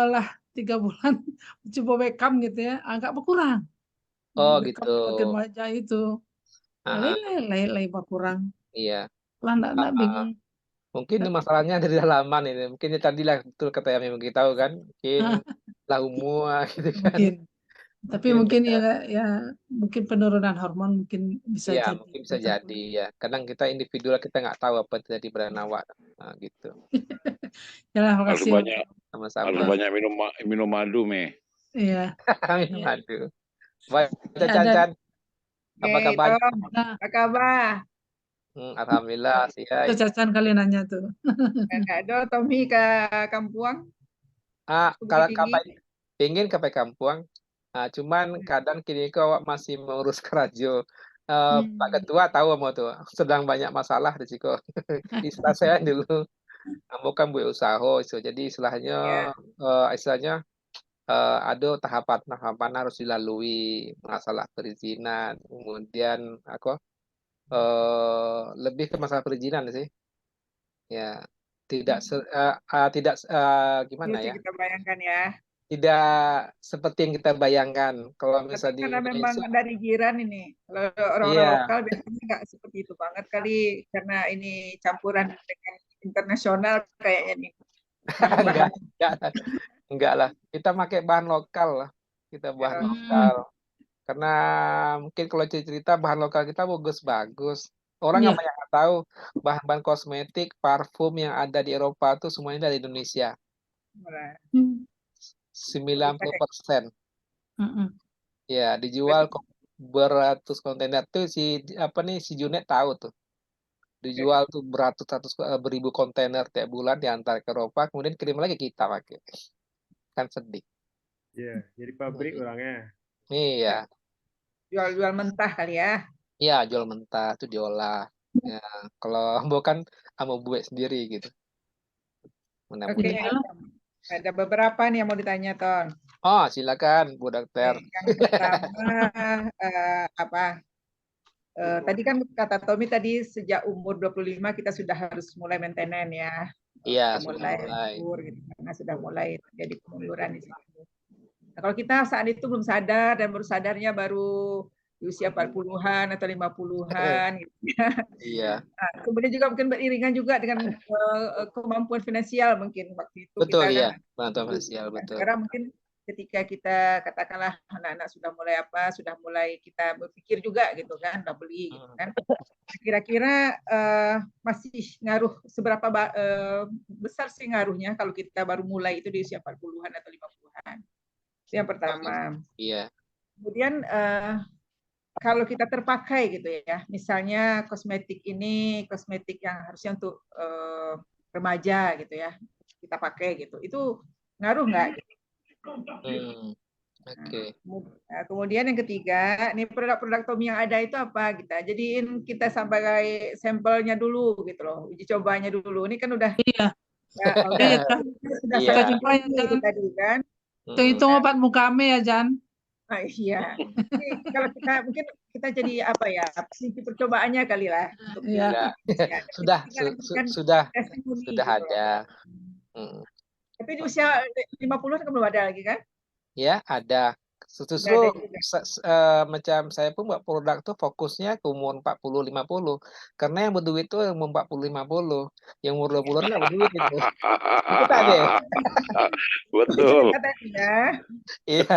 lah 3 bulan coba beckham gitu ya, agak berkurang. Oh Beckham gitu. bagian wajah itu. Lele berkurang. Iya. Lah enggak bingung. Mungkin ini masalahnya dari dalaman ini. Mungkin ini tadi lah betul kata yang memang kita tahu kan. Mungkin lah umur gitu kan. Mungkin. Tapi mungkin ya. ya mungkin penurunan hormon mungkin bisa Iya, jadi. mungkin bisa jadi ya. Kadang kita individual kita nggak tahu apa yang terjadi pada awak. Nah, gitu. Ya lah, Harus makasih. banyak Sama-sama. banyak minum madu, Me. Iya. Minum madu. Baik, Ya, Chan. Apa Oke, kabar? Tom, apa kabar? Alhamdulillah, itu siap. Cacan kali nanya tuh. Nggak ada Tommy ke Kampuang, Kalau Bukit Tinggi. kapan ingin ke Kampuang, cuman kadang kini kau awak masih mengurus kerajo. Pak Ketua tahu mau tuh sedang banyak masalah di situ. Istilah saya dulu, bukan bu usaha, so. Jadi istilahnya ada tahapan-tahapan harus dilalui, masalah perizinan, kemudian aku lebih ke masalah perizinan sih. Ya, tidak Ya, gimana ya? kita bayangkan ya. tidak seperti yang kita bayangkan. Kalau Tapi misalnya di karena memang Indonesia, dari jiran ini, kalau orang-orang iya, lokal biasanya nggak seperti itu banget kali, karena ini campuran dengan internasional kayaknya nih. enggak, Bahan-bahan. enggak, enggak lah. Kita pakai bahan lokal lah. Kita bahan Oh, lokal. Karena mungkin kalau cerita bahan lokal kita bagus-bagus. Orang Iya. nggak banyak yang tahu bahan-bahan kosmetik, parfum yang ada di Eropa tuh semuanya dari Indonesia. murah. Hmm. 90%. Mm-mm. Ya, dijual kok beratus kontainer tuh si Junet tahu tuh. Dijual tuh beratus-ratus beribu kontainer tiap bulan diantar ke Eropa, kemudian kirim lagi kita pakai. Kan sedih. Iya, jadi pabrik Hmm. orangnya. Iya, Jual-jual mentah kali ya. iya jual mentah tuh diolah. Ya, kalau bukan kamu buat sendiri gitu. Oke, Mudah-mudahan. ada beberapa nih yang mau ditanya, Ton. Oh, silakan Bu Dokter. Yang pertama, apa? Tadi kan kata Tommy tadi sejak umur 25 kita sudah harus mulai maintenance ya. Iya, Kita sudah mulai mulai. umur gitu, karena sudah mulai terjadi kemunduran di situ. Nah, kalau kita saat itu belum sadar dan baru sadarnya baru di usia 40-an atau 50-an gitu. Iya, Nah, kemudian juga mungkin beriringan juga dengan kemampuan finansial mungkin waktu itu betul kita ya. kan. Bantuan sosial, Nah, betul. sekarang mungkin ketika kita katakanlah anak-anak sudah mulai sudah mulai kita berpikir juga gitu kan, udah beli gitu kan. Kira-kira masih ngaruh seberapa besar sih ngaruhnya kalau kita baru mulai itu di usia 40-an atau 50-an. Itu yang pertama. Iya. Kemudian kalau kita terpakai gitu ya, misalnya kosmetik ini kosmetik yang harusnya untuk remaja gitu ya, kita pakai gitu, itu ngaruh nggak? Oke. Nah, kemudian yang ketiga, ini produk-produk Tommy yang ada itu apa kita jadiin kita sampai sampelnya dulu gitu loh, uji cobanya dulu. Ini kan udah Iya. ya, Iya, Jan. sudah Iya. sangat Coba ya, itu Jan. tadi kan. Hitung obat mukame ya, Jan. Nah, iya. Jadi, kalau kita mungkin kita jadi apa ya, prinsip percobaannya kali lah. Untuk Iya. ya. Sudah, sudah testimoni sudah gitu ada. loh. Tapi di usia 50 kan belum ada lagi kan? Ya, ada. Justru Udah ada juga. macam saya pun buat produk tuh fokusnya ke umur 40-50. Karena yang berduit tuh yang umur 40-50. Yang umur 20 nggak berduit itu. Itu tadi. Betul. Katanya. Iya.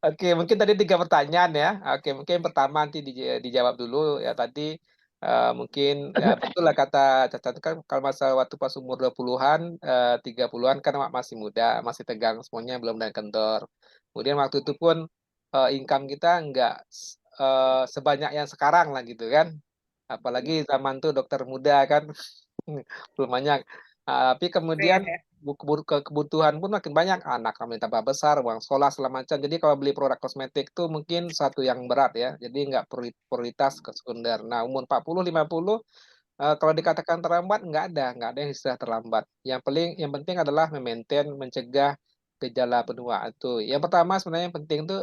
Oke, mungkin tadi 3 pertanyaan ya. Oke, mungkin yang pertama nanti dijawab dulu ya tadi mungkin ya betul lah kata Caca itu kan kalau masa waktu pas umur 20-an, 30-an kan masih muda, masih tegang semuanya belum ada kendor. Kemudian waktu itu pun income kita nggak sebanyak yang sekarang lah gitu kan. Apalagi zaman tuh dokter muda kan belum banyak. Tapi kemudian kebutuhan pun makin banyak. Anak kami tambah besar, uang sekolah segala macam. Jadi kalau beli produk kosmetik itu mungkin satu yang berat ya. Jadi nggak prioritas ke sekunder. Nah, umur 40-50 kalau dikatakan terlambat nggak ada yang istilah terlambat. Yang penting adalah memaintain, mencegah gejala penua itu. Yang pertama sebenarnya yang penting itu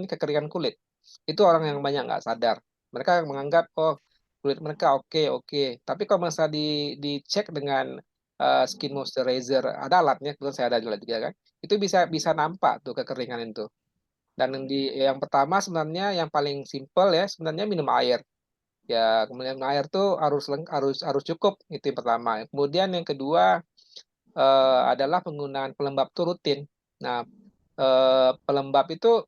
kekeringan kulit. Itu orang yang banyak nggak sadar. Mereka menganggap oh kulit mereka oke. Tapi kalau misalnya dicek dengan skin moisturizer, ada alatnya, kebetulan saya ada juga kan. Itu bisa bisa nampak tuh kekeringan itu. Dan yang pertama sebenarnya yang paling simpel ya sebenarnya minum air. Ya, kemudian air tuh harus cukup itu yang pertama. Kemudian yang kedua adalah penggunaan pelembab tuh rutin. Nah, pelembab itu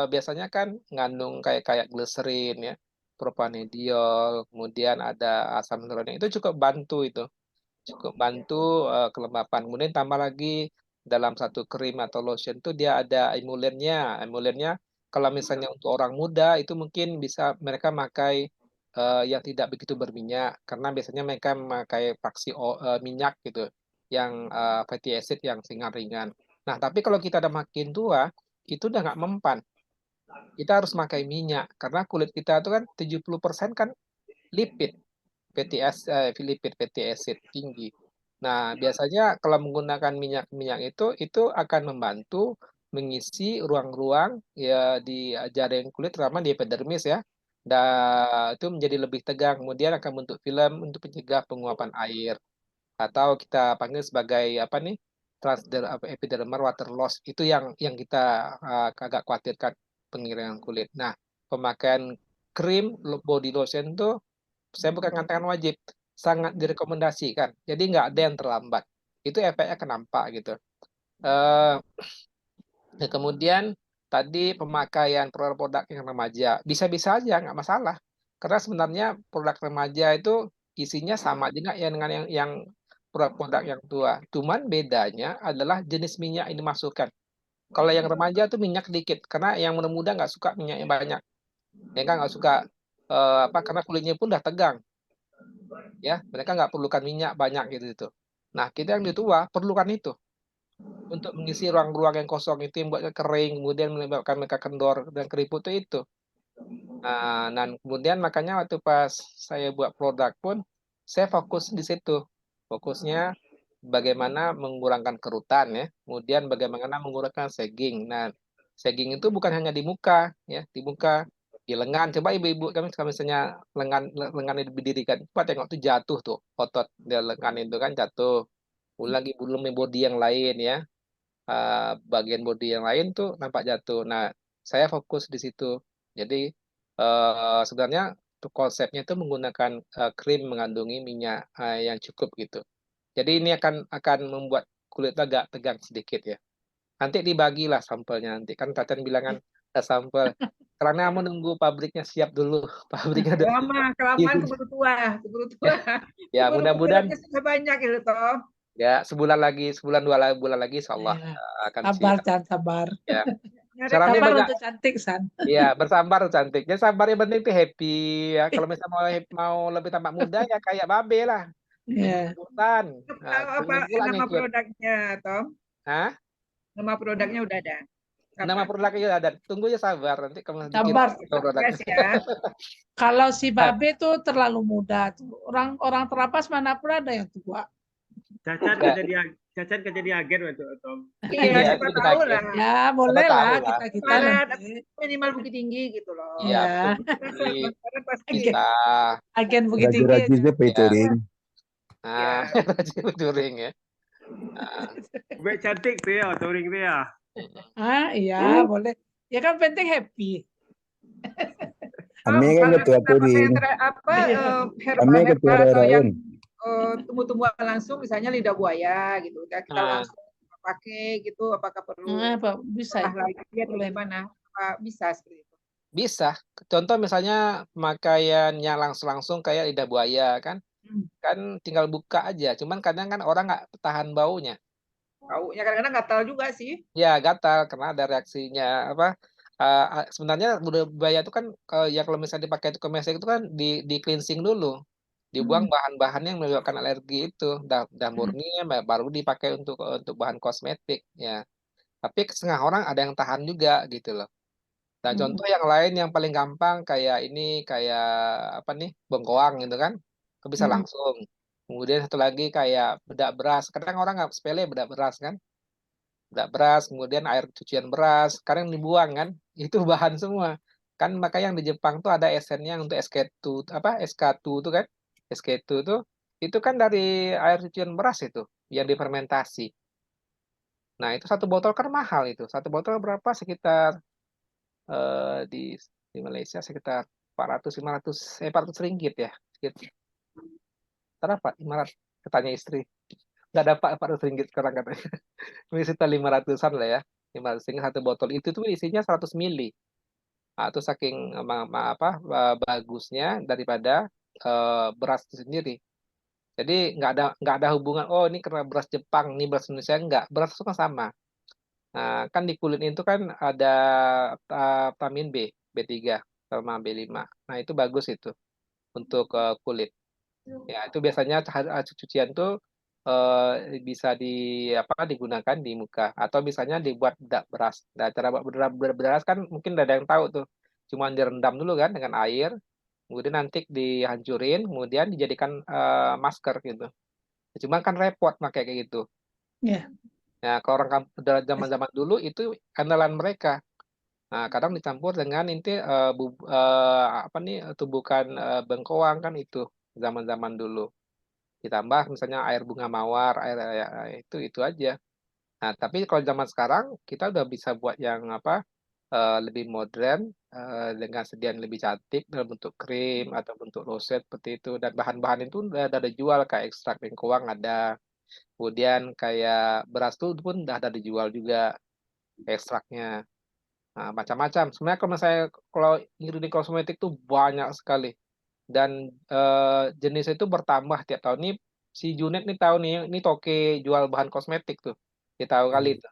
biasanya kan ngandung kayak kayak glycerin ya, propanediol, kemudian ada asam hyaluronik itu cukup bantu kelembapan. Kemudian tambah lagi dalam satu krim atau lotion itu dia ada emulentnya. Emulentnya kalau misalnya untuk orang muda itu mungkin bisa mereka pakai yang tidak begitu berminyak karena biasanya mereka memakai minyak gitu yang fatty acid yang ringan-ringan. Nah, tapi kalau kita udah makin tua, itu udah nggak mempan. Kita harus pakai minyak karena kulit kita itu kan 70% kan lipid, lipid fatty acid tinggi. Nah, biasanya kalau menggunakan minyak itu akan membantu mengisi ruang-ruang ya di jaring kulit terutama di epidermis ya. Dan itu menjadi lebih tegang, kemudian akan bentuk film untuk mencegah penguapan air atau kita panggil sebagai apa nih? epidermal water loss itu yang kita agak khawatirkan pengeringan kulit. Nah, pemakaian krim body lotion itu saya bukan mengatakan wajib, sangat direkomendasikan. Jadi nggak ada yang terlambat. Itu efeknya akan nampak gitu. Kemudian tadi pemakaian produk-produk yang remaja bisa-bisa aja nggak masalah. Karena sebenarnya produk remaja itu isinya sama juga ya dengan yang produk-produk yang tua. Cuman bedanya adalah jenis minyak yang dimasukkan. Kalau yang remaja itu minyak sedikit, karena yang muda-muda nggak suka minyak yang banyak. Mereka nggak suka karena kulitnya pun udah tegang. Ya, mereka nggak perlukan minyak banyak gitu. Nah, kita yang di tua perlukan itu untuk mengisi ruang-ruang yang kosong itu yang buatnya kering, kemudian menyebabkan mereka kendor dan keriput itu. Nah, dan kemudian makanya waktu pas saya buat produk pun saya fokus di situ. Fokusnya bagaimana mengurangkan kerutan ya, kemudian bagaimana mengurangkan sagging. Nah, sagging itu bukan hanya di muka ya, di muka, di lengan. Coba ibu-ibu kami kalau misalnya lengan itu berdirikan, coba tengok tuh jatuh tuh otot di lengan itu kan jatuh. Lagi belum body yang lain ya, bagian body yang lain tuh nampak jatuh. Nah, saya fokus di situ. Jadi sebenarnya konsepnya itu menggunakan krim mengandungi minyak yang cukup gitu. Jadi ini akan membuat kulit agak tegang sedikit ya. Nanti dibagilah sampelnya nanti kan Taten bilang kan ada sampel. Karena menunggu pabriknya siap dulu. Pabriknya udah Lama, kelamaan keburu tua. ya Keburu mudah-mudahan produknya sudah banyak gitu toh. ya sebulan lagi, dua bulan lagi insya Allah Ya, akan sabar, siap. Chan, sabar. Ya. Nyari Sekarang ini Sabar banyak untuk cantik, San. Iya, bersabar cantik. Ya sabar yang penting tuh happy ya. Kalau misalnya mau lebih tampak muda ya kayak babe lah. Ya. Ikutan. Nah, Tahu apa pengen pula nama ngikut. produknya, Tom? Hah? Nama produknya udah ada. Nama Apa? produknya ada. Tunggu ya sabar nanti kalau bikin Sabar. produk. Yes ya. Kalau si Babe tuh terlalu muda. Orang terapas mana pun ada yang tua. Cacat Ya. kerja di agen waktu Tom. Iya, Iya, siapa itu tahu kaget. lah. Ya, boleh tahu lah lah. kita Syarat nanti. minimal Bukit Tinggi gitu loh. Iya, Ya. betul. Karena pasti Oke. Bisa. Agen Bukit Tinggi Raja-raja aja. siapa itu, Ya. Ring? Nah, touring ya. Nah, Baik cantik tuh ya, touring tuh ya. Iya, boleh. Ya kan penting happy. Ame kan ketua touring. Ame ketua atau yang Raun. tumbuh-tumbuhan langsung misalnya lidah buaya gitu ya kita Nah. langsung pakai gitu apakah perlu Apa bisa itu? lagi atau Boleh. gimana apa bisa seperti itu bisa. Contoh misalnya pemakaian yang langsung kayak lidah buaya kan. Kan tinggal buka aja. Cuman kadang kan orang nggak tahan baunya. baunya kadang-kadang gatal juga sih Ya gatal karena ada reaksinya apa? Sebenarnya lidah buaya itu kan ya kalau misalnya dipakai itu kemesek itu kan di cleansing dulu. Dibuang bahan-bahan yang menyebabkan alergi itu. Dan murni baru dipakai untuk bahan kosmetik ya. Tapi setengah orang ada yang tahan juga gitu loh. Nah, contoh yang lain yang paling gampang kayak ini kayak apa nih? Bengkoang gitu kan. Itu bisa langsung. Kemudian satu lagi kayak bedak beras. Kadang orang nggak sepele bedak beras kan. Bedak beras, kemudian air cucian beras. Kadang dibuang kan. Itu bahan semua. Kan makanya yang di Jepang tuh ada esennya untuk SK2 apa SK2 itu kan. SK2 itu kan dari air cucian beras itu yang difermentasi. Nah, itu satu botol kan mahal itu. Satu botol berapa? Sekitar di Malaysia sekitar 400 ringgit ya. Berapa? 500 katanya istri. Nggak dapat 400 ringgit sekarang katanya. Ini sekitar 500-an lah ya. 500 ringgit satu botol. Itu tuh isinya 100 mili. Nah, itu saking bagusnya daripada beras itu sendiri. Jadi nggak ada hubungan. Oh ini karena beras Jepang, ini beras Indonesia enggak. Beras itu kan sama. Nah, kan di kulit itu kan ada vitamin B3 sama B5. Nah, itu bagus itu untuk kulit. Ya, itu biasanya cucian tuh bisa digunakan di muka atau misalnya dibuat bedak beras. Nah, cara buat bedak beras kan mungkin ada yang tahu tuh. Cuma direndam dulu kan dengan air, kemudian nanti dihancurin, kemudian dijadikan masker gitu. Cuma kan repot pakai kayak gitu. Ya. Nah, kalau orang zaman-zaman dulu itu andalan mereka. Nah, kadang dicampur dengan tumbukan bengkoang kan itu zaman-zaman dulu. Ditambah misalnya air bunga mawar, itu aja. Nah, tapi kalau zaman sekarang kita udah bisa buat yang apa lebih modern dengan sediaan lebih cantik dalam bentuk krim atau bentuk roset seperti itu, dan bahan-bahan itu udah ada dijual kayak ekstrak bengkoang ada, kemudian kayak beras tuh pun udah ada dijual juga ekstraknya. Nah, macam-macam. Sebenarnya kalau ingredient kosmetik tuh banyak sekali dan jenis itu bertambah tiap tahun. Nih si Junet nih tahu nih, ini Toke jual bahan kosmetik tuh. Dia tahu kali itu.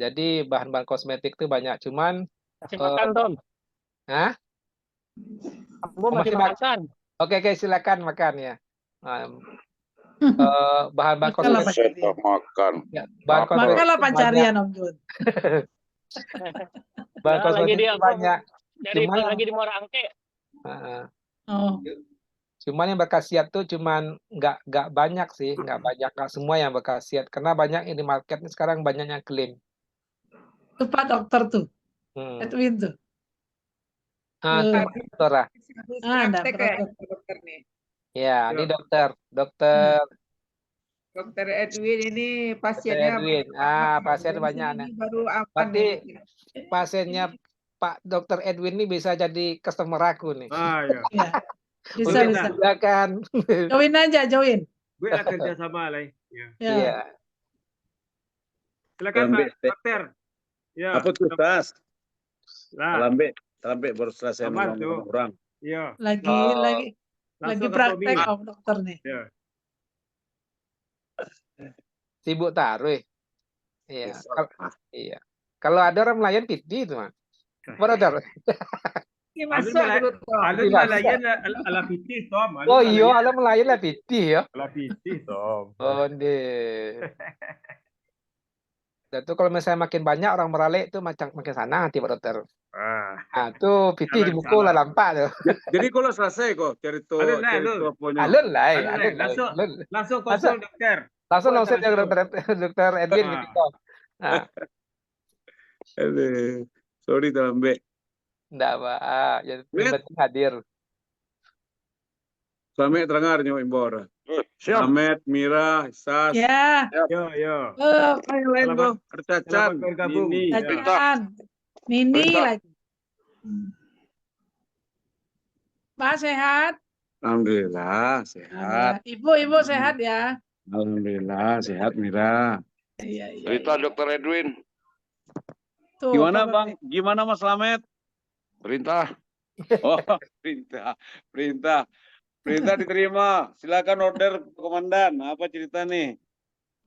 Jadi bahan-bahan kosmetik tuh banyak. Cuman Kasih makan, Tom. Hah? Ambo masih Masih makan. Oke, silakan makan ya. Bahan-bahan Makanlah kosmetik. Saya makan. Ya, bahan Lapar. kosmetik Makanlah itu pancarian Om Jun. bahan Nah, lagi kosmetik dia itu banyak. Cuman lagi di Muara Angke. Oh. Cuman yang berkhasiat tuh cuman nggak banyak sih, nggak semua yang berkhasiat karena banyak ini market ini sekarang banyak yang klaim. Itu Pak Dokter tuh, Edwin tuh. Dokter lah. Praktek kayak dokter nih. Ya, ini dokter. Dokter Edwin ini pasiennya Edwin. Pasien banyak nih. Baru aman Berarti nih. pasiennya Pak Dokter Edwin ini bisa jadi customer aku nih. Ya. Ya. Bisa. Silakan. Join aja, join. Gue lah kerja sama lah. Iya. Silakan Pak Dokter. Ya. Apa tuh tas? Lah. Lambe baru selesai Aman tuh. orang. Iya. Lagi praktek Om Dokter nih. Ya. Sibuk taruh. Iya. Iya. Kalau ada orang melayan piti itu mah. Brother. Ini masuk dulu Tom. Ada melayan ala piti Tom. Oh iya, ala melayan lah piti ya. Ala piti Tom. Oh deh. Dan tuh kalau misalnya makin banyak orang meralek itu makin sana nanti Pak Dokter. Tuh piti dibukul lah lampak tuh. Jadi kalau selesai kok cerita alun lah. Langsung konsul dokter. Langsung dokter Edwin gitu. Nah. Sorry Lambe. Enggak, Pak. Yang penting hadir. Selamat terangar nyo Imbora. Ahmed, Mira, Sas. Ya. Yo. Yang lain kok. Tercacat. Bergabung. Nini lagi. Pak sehat? Alhamdulillah sehat. Ibu sehat ya? Alhamdulillah sehat Mira. Iya. Cerita Dokter Edwin. Tuh, Gimana Bang? Gimana Mas Lamet? Perintah. Oh, perintah diterima. Silakan order Komandan. Apa cerita nih?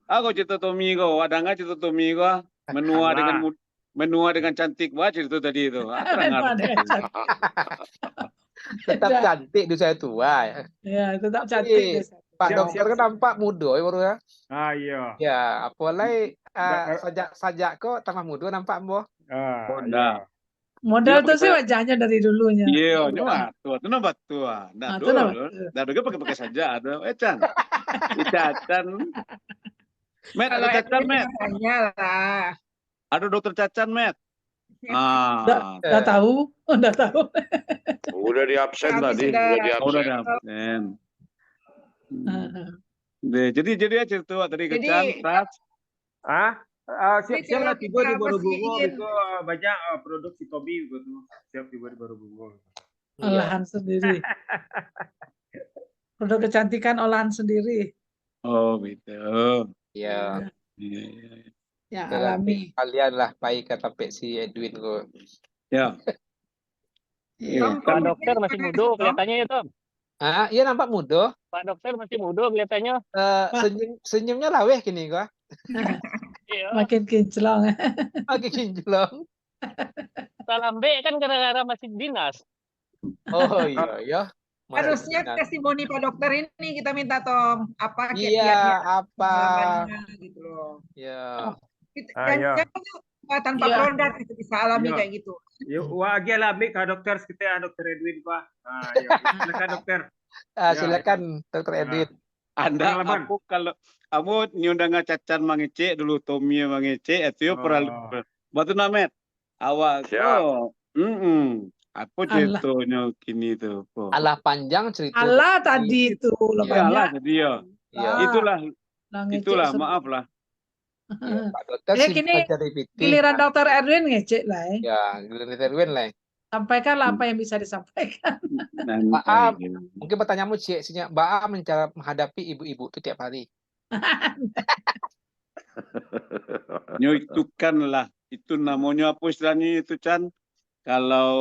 Aku cerita Tommy kok. Ada nggak cerita Tommy kok? Menua dengan cantik banget cerita tadi itu. Tetap cantik di saya tua ya. Ya, tetap cantik. Pak Dokter kan nampak muda ya baru ya. Iya. Ya, apalagi sajak kok tambah muda nampak Mbok. Nah. Modal tuh sih wajahnya dari dulunya. Iya, nyoba tua, itu nambah tua. Nah, juga pakai saja ada Ecan. Cacan. Met, ada Cacan, Met. Lah. Ada dokter Cacan, Met. Udah tahu. Udah di absen tadi, Udah di absen. Jadi ya cerita tadi Cacan, tas. Siap lah tiba di Borobungo itu banyak produk si Tobi gitu. Siap tiba di Borobungo. Olahan sendiri. Produk kecantikan olahan sendiri. Oh gitu. Iya. Ya alami. Kalian lah baik sampai si Edwin kok. Ya. Pak Dokter masih muda kelihatannya ya Tom. Iya nampak muda. Pak Dokter masih muda kelihatannya. Senyumnya laweh gini kok. Makin kinclong. Makin kinclong. Lambe kan gara-gara masih dinas. Oh iya. Harusnya testimoni Pak Dokter ini kita minta Tom. Apa kiat-kiatnya? Apa? Gitu loh. Iya. Tanpa produk itu bisa alami kayak gitu. Wah, alami Kak Dokter kita Dokter Edwin Pak. Silakan Dokter. Silakan Dokter Edwin. Anda aku kalau kamu nyundang Cacan mangece dulu Tommy mangece itu pernah batu namet awal apa ceritanya kini itu alah panjang cerita alah tadi itu alah tadi ya itulah maaf lah Ya, Pak Dokter sibuk Kini mencari PT. giliran Dokter Erwin ngecek lah. Ya, giliran Erwin lah. Sampaikanlah apa yang bisa disampaikan. Mbak A, mungkin pertanyaanmu Mbak A mencara menghadapi ibu-ibu itu tiap hari. Itu kan lah, itu namanya apa istilahnya itu Chan? Kalau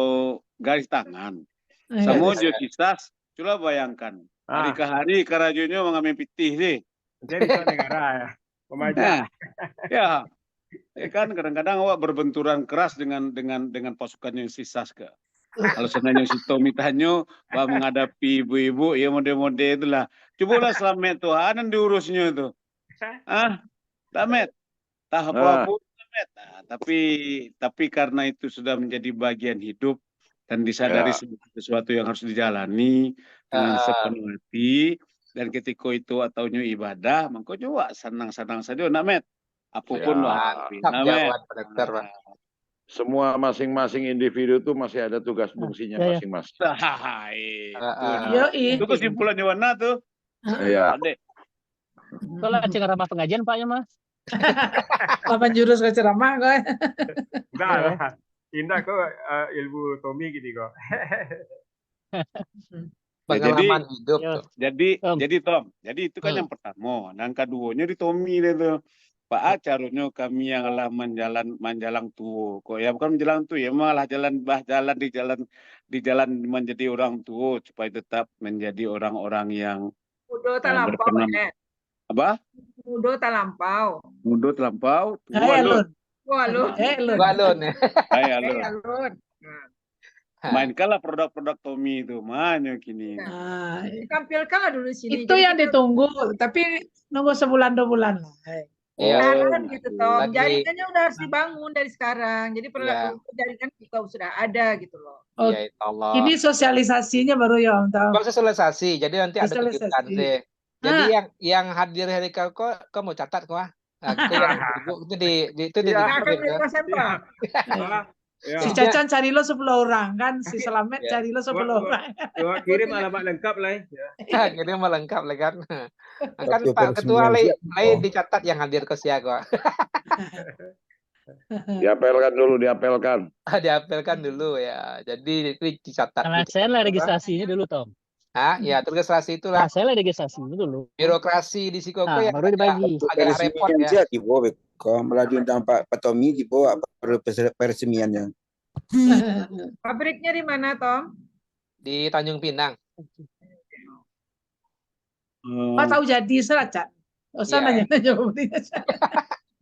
garis tangan. Sama dia kisah, coba bayangkan. Hari ke hari kerajunya mengambil pitih sih. Jadi itu negara ya, pemajang. Ya, kan kadang-kadang awak berbenturan keras dengan pasukannya si Saska. Kalau sebenarnya si Tommy Tanyo menghadapi ibu-ibu ya mode-mode itulah. Cobalah selamat Tuhan dan diurusnya itu. Selamat. Tah apa-apa selamat. Nah, tapi karena itu sudah menjadi bagian hidup dan disadari sesuatu yang harus dijalani dengan sepenuh hati, dan ketika itu ataunya ibadah, maka coba senang-senang saja Namet. Apapun semua masing-masing individu itu masih ada tugas fungsinya masing-masing. Itu kesimpulannya mana tuh? Iya. Kalau ceramah pengajian Pak ya Mas. 8 jurus ke ceramah kok. Enggak, indah kok ilmu Tommy gitu kok. Pengalaman hidup tuh. Jadi Tom, jadi itu kan yang pertama. Dan keduanya di Tommy itu. Pak caranya kami yang lah menjalang tua. Kok ya bukan menjalang tua ya, malah jalan di jalan menjadi orang tua supaya tetap menjadi orang-orang yang berkenan. Apa? Mudo talampau. Balon. Mainkanlah produk-produk Tommy itu, mana kini. Ditampilkanlah dulu sini. Itu yang ditunggu, tapi nunggu sebulan 2 bulan lah. Gitu Tom. Jaringannya udah harus dibangun dari sekarang. Jadi jaringan juga sudah ada gitu loh. Ya Allah. Ini sosialisasinya baru ya Om Tom. Sosialisasi. Jadi nanti ada kejutan deh. Jadi yang hadir hari kau mau catat kok. Nah, itu di Si Cacan cari lo 10 orang kan, si Selamet cari lo 10 orang. Kirim alamat lengkap lah. Kirim lengkap lah kan. Kan Pak Ketua lain dicatat yang hadir ke siaga. Diapelkan dulu ya. Jadi itu dicatat. Nah, saya lah registrasinya dulu Tom. Ya registrasi itulah. Saya lah registrasinya dulu. Birokrasi di Sikoko ya baru dibagi. agak repot ya. Melalui dampak Pak Tommy dibawa peresmiannya. Pabriknya di mana Tom? Di Tanjung Pinang. Tahu jadi Cak. Usah nanya-nanya.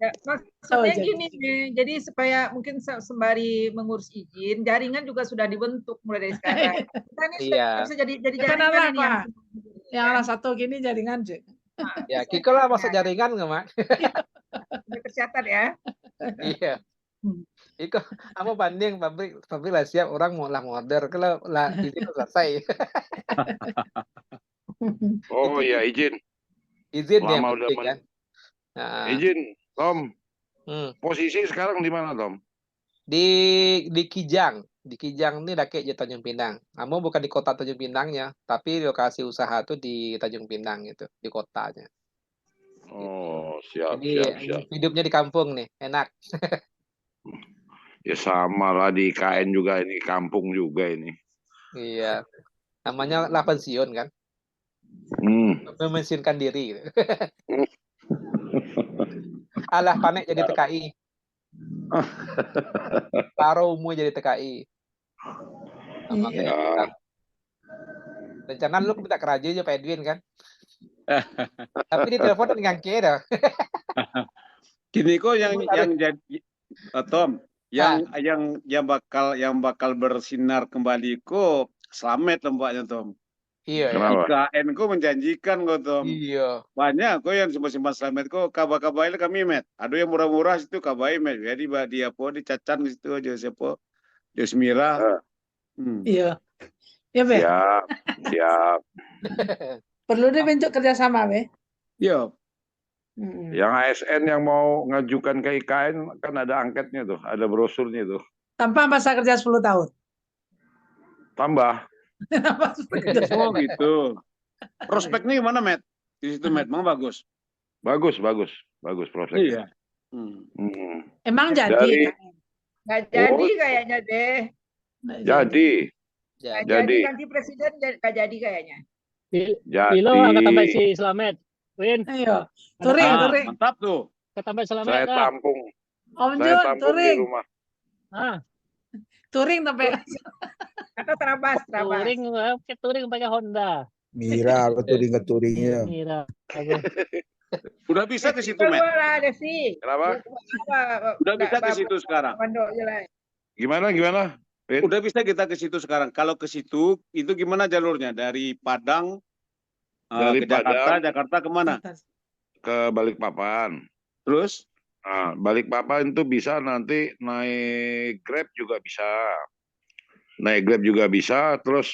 Maksudnya gini nih, jadi supaya mungkin sembari mengurus izin, jaringan juga sudah dibentuk mulai dari sekarang. Kita ini bisa jadi jaringan ini yang alah satu gini jaringan sih. Ya, Kiko lah masuk jaringan nggak Mak? Tercatat ya. Iya. Iko, kamu banding pabrik lah siap orang mau lah order kalau lah izin selesai. Oh iya izin yang udah penting kan. Izin Tom. Posisi sekarang di mana Tom? Di Kijang. Di Kijang ini dake di Tanjung Pinang. Kamu bukan di kota Tanjung Pinangnya, tapi lokasi usaha tuh di Tanjung Pinang gitu, di kotanya. Oh, siap. Hidupnya di kampung nih, enak. Ya sama lah di IKN juga ini, kampung juga ini. Iya. Namanya lah pensiun kan? Memensiunkan diri. Gitu. Alah panek jadi TKI. Taruhmu jadi TKI. Rencana lu minta kerja aja Pak Edwin kan? Tapi di telepon dengan dah. Gini kok yang jadi Tom, yang bakal bersinar kembali kok Selamat lembaknya Tom. Iya. IKN kok menjanjikan kok Tom. Iya. Banyak kok yang simpan Selamat kok kabar-kabar kami met. Ada yang murah-murah situ kabar met. Jadi dia di Cacan situ aja siapa? Josmira. Iya. Ya Be. Siap. Perlu dibentuk kerjasama Be. Iya. Yang ASN yang mau ngajukan ke IKN kan ada angketnya tuh, ada brosurnya tuh. Tanpa masa kerja 10 tahun. Tambah. Oh gitu. Prospeknya gimana, Matt? Di situ, Matt, memang bagus. Bagus prospeknya. Iya. Emang jadi Dari IKN? Nggak jadi Oh, kayaknya deh. Nggak jadi Nggak Jadi. jadi jadi ganti presiden nggak jadi kayaknya. Ilo angkat tambah jadi si Slamet. Win, Ayo, touring, Ah, touring. Mantap tuh. angkat tambah Slamet saya dah. tampung Om saya Jun, tampung di touring. rumah. Ah, Touring sampai Atau Trabas. touring, touring pakai Honda. Mira aku touringnya. Mira. Aku. Udah bisa ke situ, Met. Lah, Desi. Kenapa? Udah bisa ke situ sekarang. Gimana? Win? Udah bisa kita ke situ sekarang. Kalau ke situ, itu gimana jalurnya? Dari Padang Dari ke Jakarta, Padang Jakarta kemana? ke Balikpapan. Terus? Nah, Balikpapan itu bisa nanti naik Grab juga bisa. Naik Grab juga bisa, terus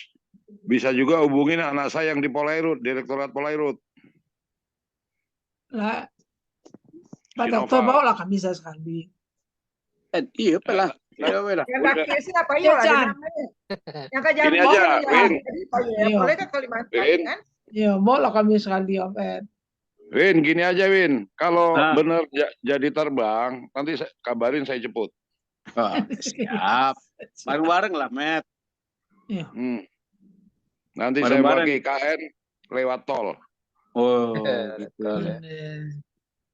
bisa juga hubungin anak saya yang di Polairut, Direktorat Polairut. lah. Pak Si Dokter Nova. bawa lah kan bisa sekali. Iya, pelah. Iya, pelah. Yang Udah. kaki siapa Ya, ya? Jan. Yang ke Gini Jambi aja, ya. Win. Iya. Boleh ke Kalimantan Win. kan? Iya, bawa lah kami sekali Om Ed. Win, gini aja Win. Kalau Nah. bener jadi terbang, nanti kabarin saya jemput. Siap. Bareng-bareng lah, Met. Hmm. Nanti saya Bareng-bareng. pakai IKN lewat tol. Oh, gitu.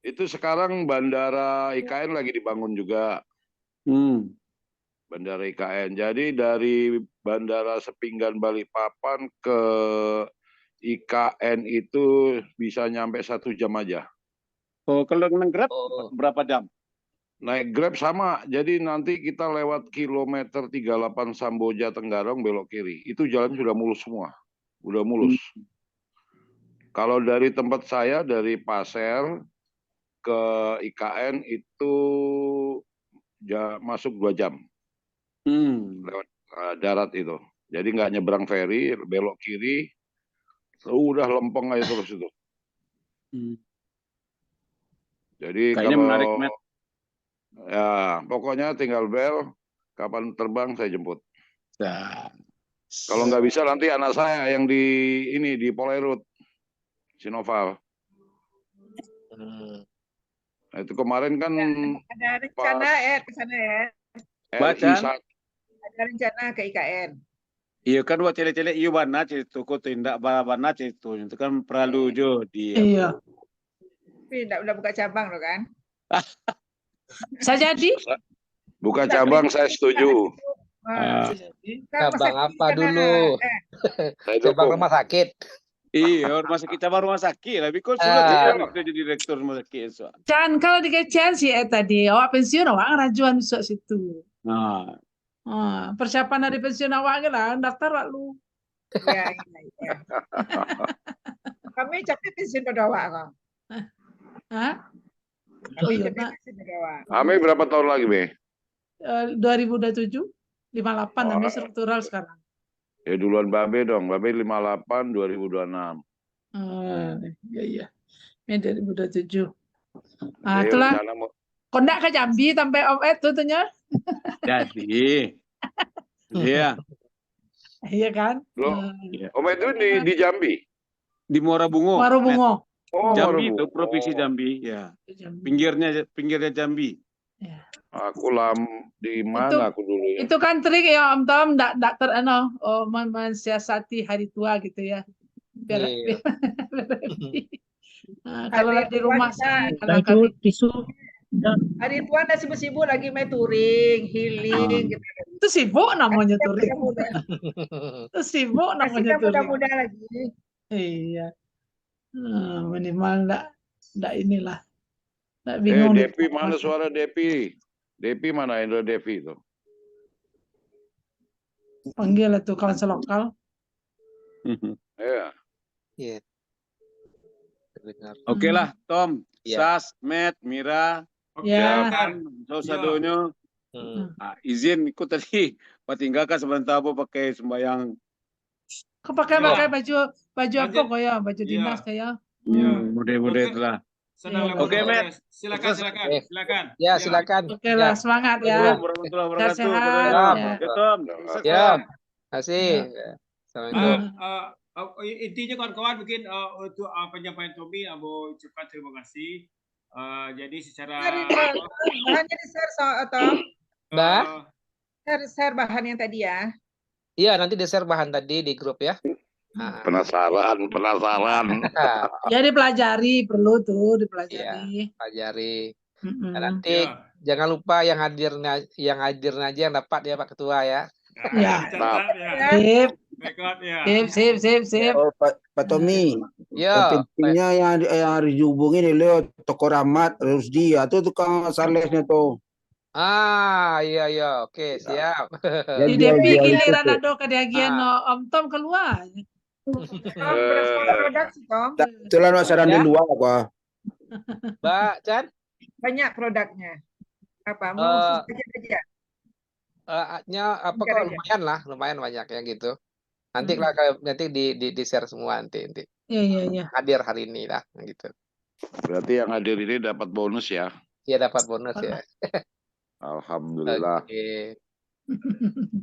Itu sekarang bandara IKN lagi dibangun juga. Bandara IKN. Jadi dari Bandara Sepinggan Balikpapan ke IKN itu bisa nyampe 1 jam aja. Oh, kalau naik Grab berapa jam? Naik Grab sama. Jadi nanti kita lewat kilometer 38 Samboja Tenggarong belok kiri. Itu jalan sudah mulus semua. Udah mulus. Kalau dari tempat saya dari Pasir ke IKN itu masuk 2 jam. Lewat darat itu. Jadi nggak nyebrang feri, belok kiri, udah lempeng aja terus itu. Jadi Kayaknya kalau menarik, Met. ya pokoknya tinggal bel, kapan terbang saya jemput. Kalau nggak bisa nanti anak saya yang di Polairut, Sinoval. Nah, itu kemarin kan Ada rencana ke sana ya. Baca. Ada rencana ke IKN. Iya kan buat cele-cele iyo bana itu kok tindak bana itu kan perlu jo dia. Iya. Tapi udah buka cabang loh kan. Saya jadi? Buka cabang saya setuju. Cabang apa dulu? Cabang rumah sakit. Iya, rumah sakit, cabang rumah sakit. Tapi kok sudah jadi direktur rumah sakit. Can, kalau di KCN sih tadi, awak pensiun awak ngerajuan masuk situ. Nah. Persiapan dari pensiun awak lah, daftar wak lu. Iya. Kami capek pensiun pada awak kok. Hah? Oh iya, pensiun pada awak. Ame berapa tahun lagi, Be? 2027, 58 namanya struktural sekarang. Ya duluan Babe dong, Babe 58 2026. Iya. Ini 2027. Jadi Itulah. rencana mau Kondak ke Jambi sampai Om Ed tuh tanya. Jadi. Iya. Iya kan? Om Ed itu di Jambi. Di Muara Bungo. Muara Bungo. Oh, Jambi itu provinsi Jambi, ya. Pinggirnya Jambi. Ya. Aku di mana aku dulu ya? Itu kan trik ya Om Tom, enggak mensiasati hari tua gitu ya. Biar kalau di rumah sih kalau tisu. Hari tua dah sibuk-sibuk lagi main touring, healing gitu. Itu sibuk namanya touring. Itu sibuk namanya touring. Muda-muda lagi. Iya. Minimal enggak inilah. Enggak bingung. Depi mana suara Depi? Depi mana Indra Devi itu? Panggil itu kawasan lokal. Iya. Iya. Oke lah, Tom, Sas, Met, Mira, Sausadonyo. Izin ikut tadi, tinggalkan sebentar apa pakai sembayang. Kau pakai baju apa kok ya? Baju dinas kayak. Mode-mode itulah. Oke, Met. Silakan. Ya, silakan. Oke lah, semangat ya. Sehat. Ya, Tom. Ya. Kasih. Intinya kawan-kawan mungkin untuk penyampaian Tommy, Abo ucapkan terima kasih. Jadi secara Bahannya di-share Tom. Dah? Share bahan yang tadi ya. Iya, nanti di-share bahan tadi di grup ya. Penasaran. Ya dipelajari, perlu tuh Iya, dipelajari. pelajari. Mm-mm. Nah, nanti jangan lupa yang hadir aja yang dapat ya Pak Ketua ya. Ya. dicatat ya. Sip, Rekod ya. sip. Oh, Pak Tommy. Yo, Yang pentingnya yang harus dihubungin oleh Toko Rahmat, Rusdi, atau tukang salesnya tuh. iya, oke, siap. Di Jual DP itu giliran tuh. ada kediagian Om Tom keluar. Berespon produk sih Tom. Itulah saran di luar apa. Mbak Chan, Banyak produknya. Apa? Mau Eh, susu aja. apa Bukan kok aja. lumayan banyak yang gitu. Nanti nanti di share semua nanti. Iya. Hadir hari ini lah gitu. Berarti yang hadir ini dapat bonus ya. Iya dapat bonus ya. Alhamdulillah. Oke.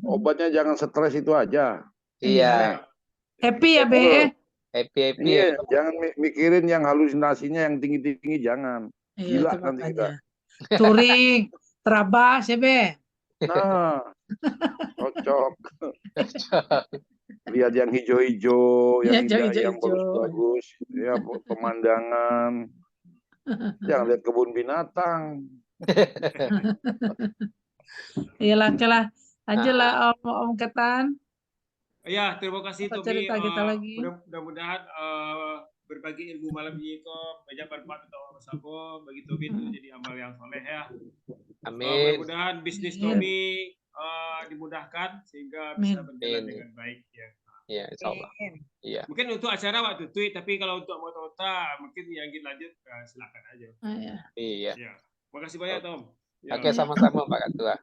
Obatnya jangan stres itu aja. Iya. Happy ya, Be. Happy Iya, ya. jangan mikirin yang halusinasinya yang tinggi-tinggi, jangan. Iya, Gila itu nanti kita. makanya. Touring, terabas ya, Be. Nah, cocok. Lihat yang hijau-hijau, yang Iya, indah, yang hijau-hijau. bagus-bagus, ya pemandangan. Jangan lihat kebun binatang. Iyalah, oke lah. Lanjutlah Om Ketan. Ya, terima kasih Apa Tommy. cerita kita lagi? Mudah-mudahan berbagi ilmu malam ini kok banyak manfaat untuk orang sabo bagi Tommy itu jadi amal yang soleh ya. Amin. Mudah-mudahan bisnis Tommy dimudahkan sehingga bisa berjalan dengan baik ya. Iya, insyaallah. Iya. Mungkin untuk acara waktu tweet, tapi kalau untuk moto-moto mungkin yang lanjut silakan aja. Iya. Ya. Makasih banyak Tom. Oke, sama-sama Pak Ketua.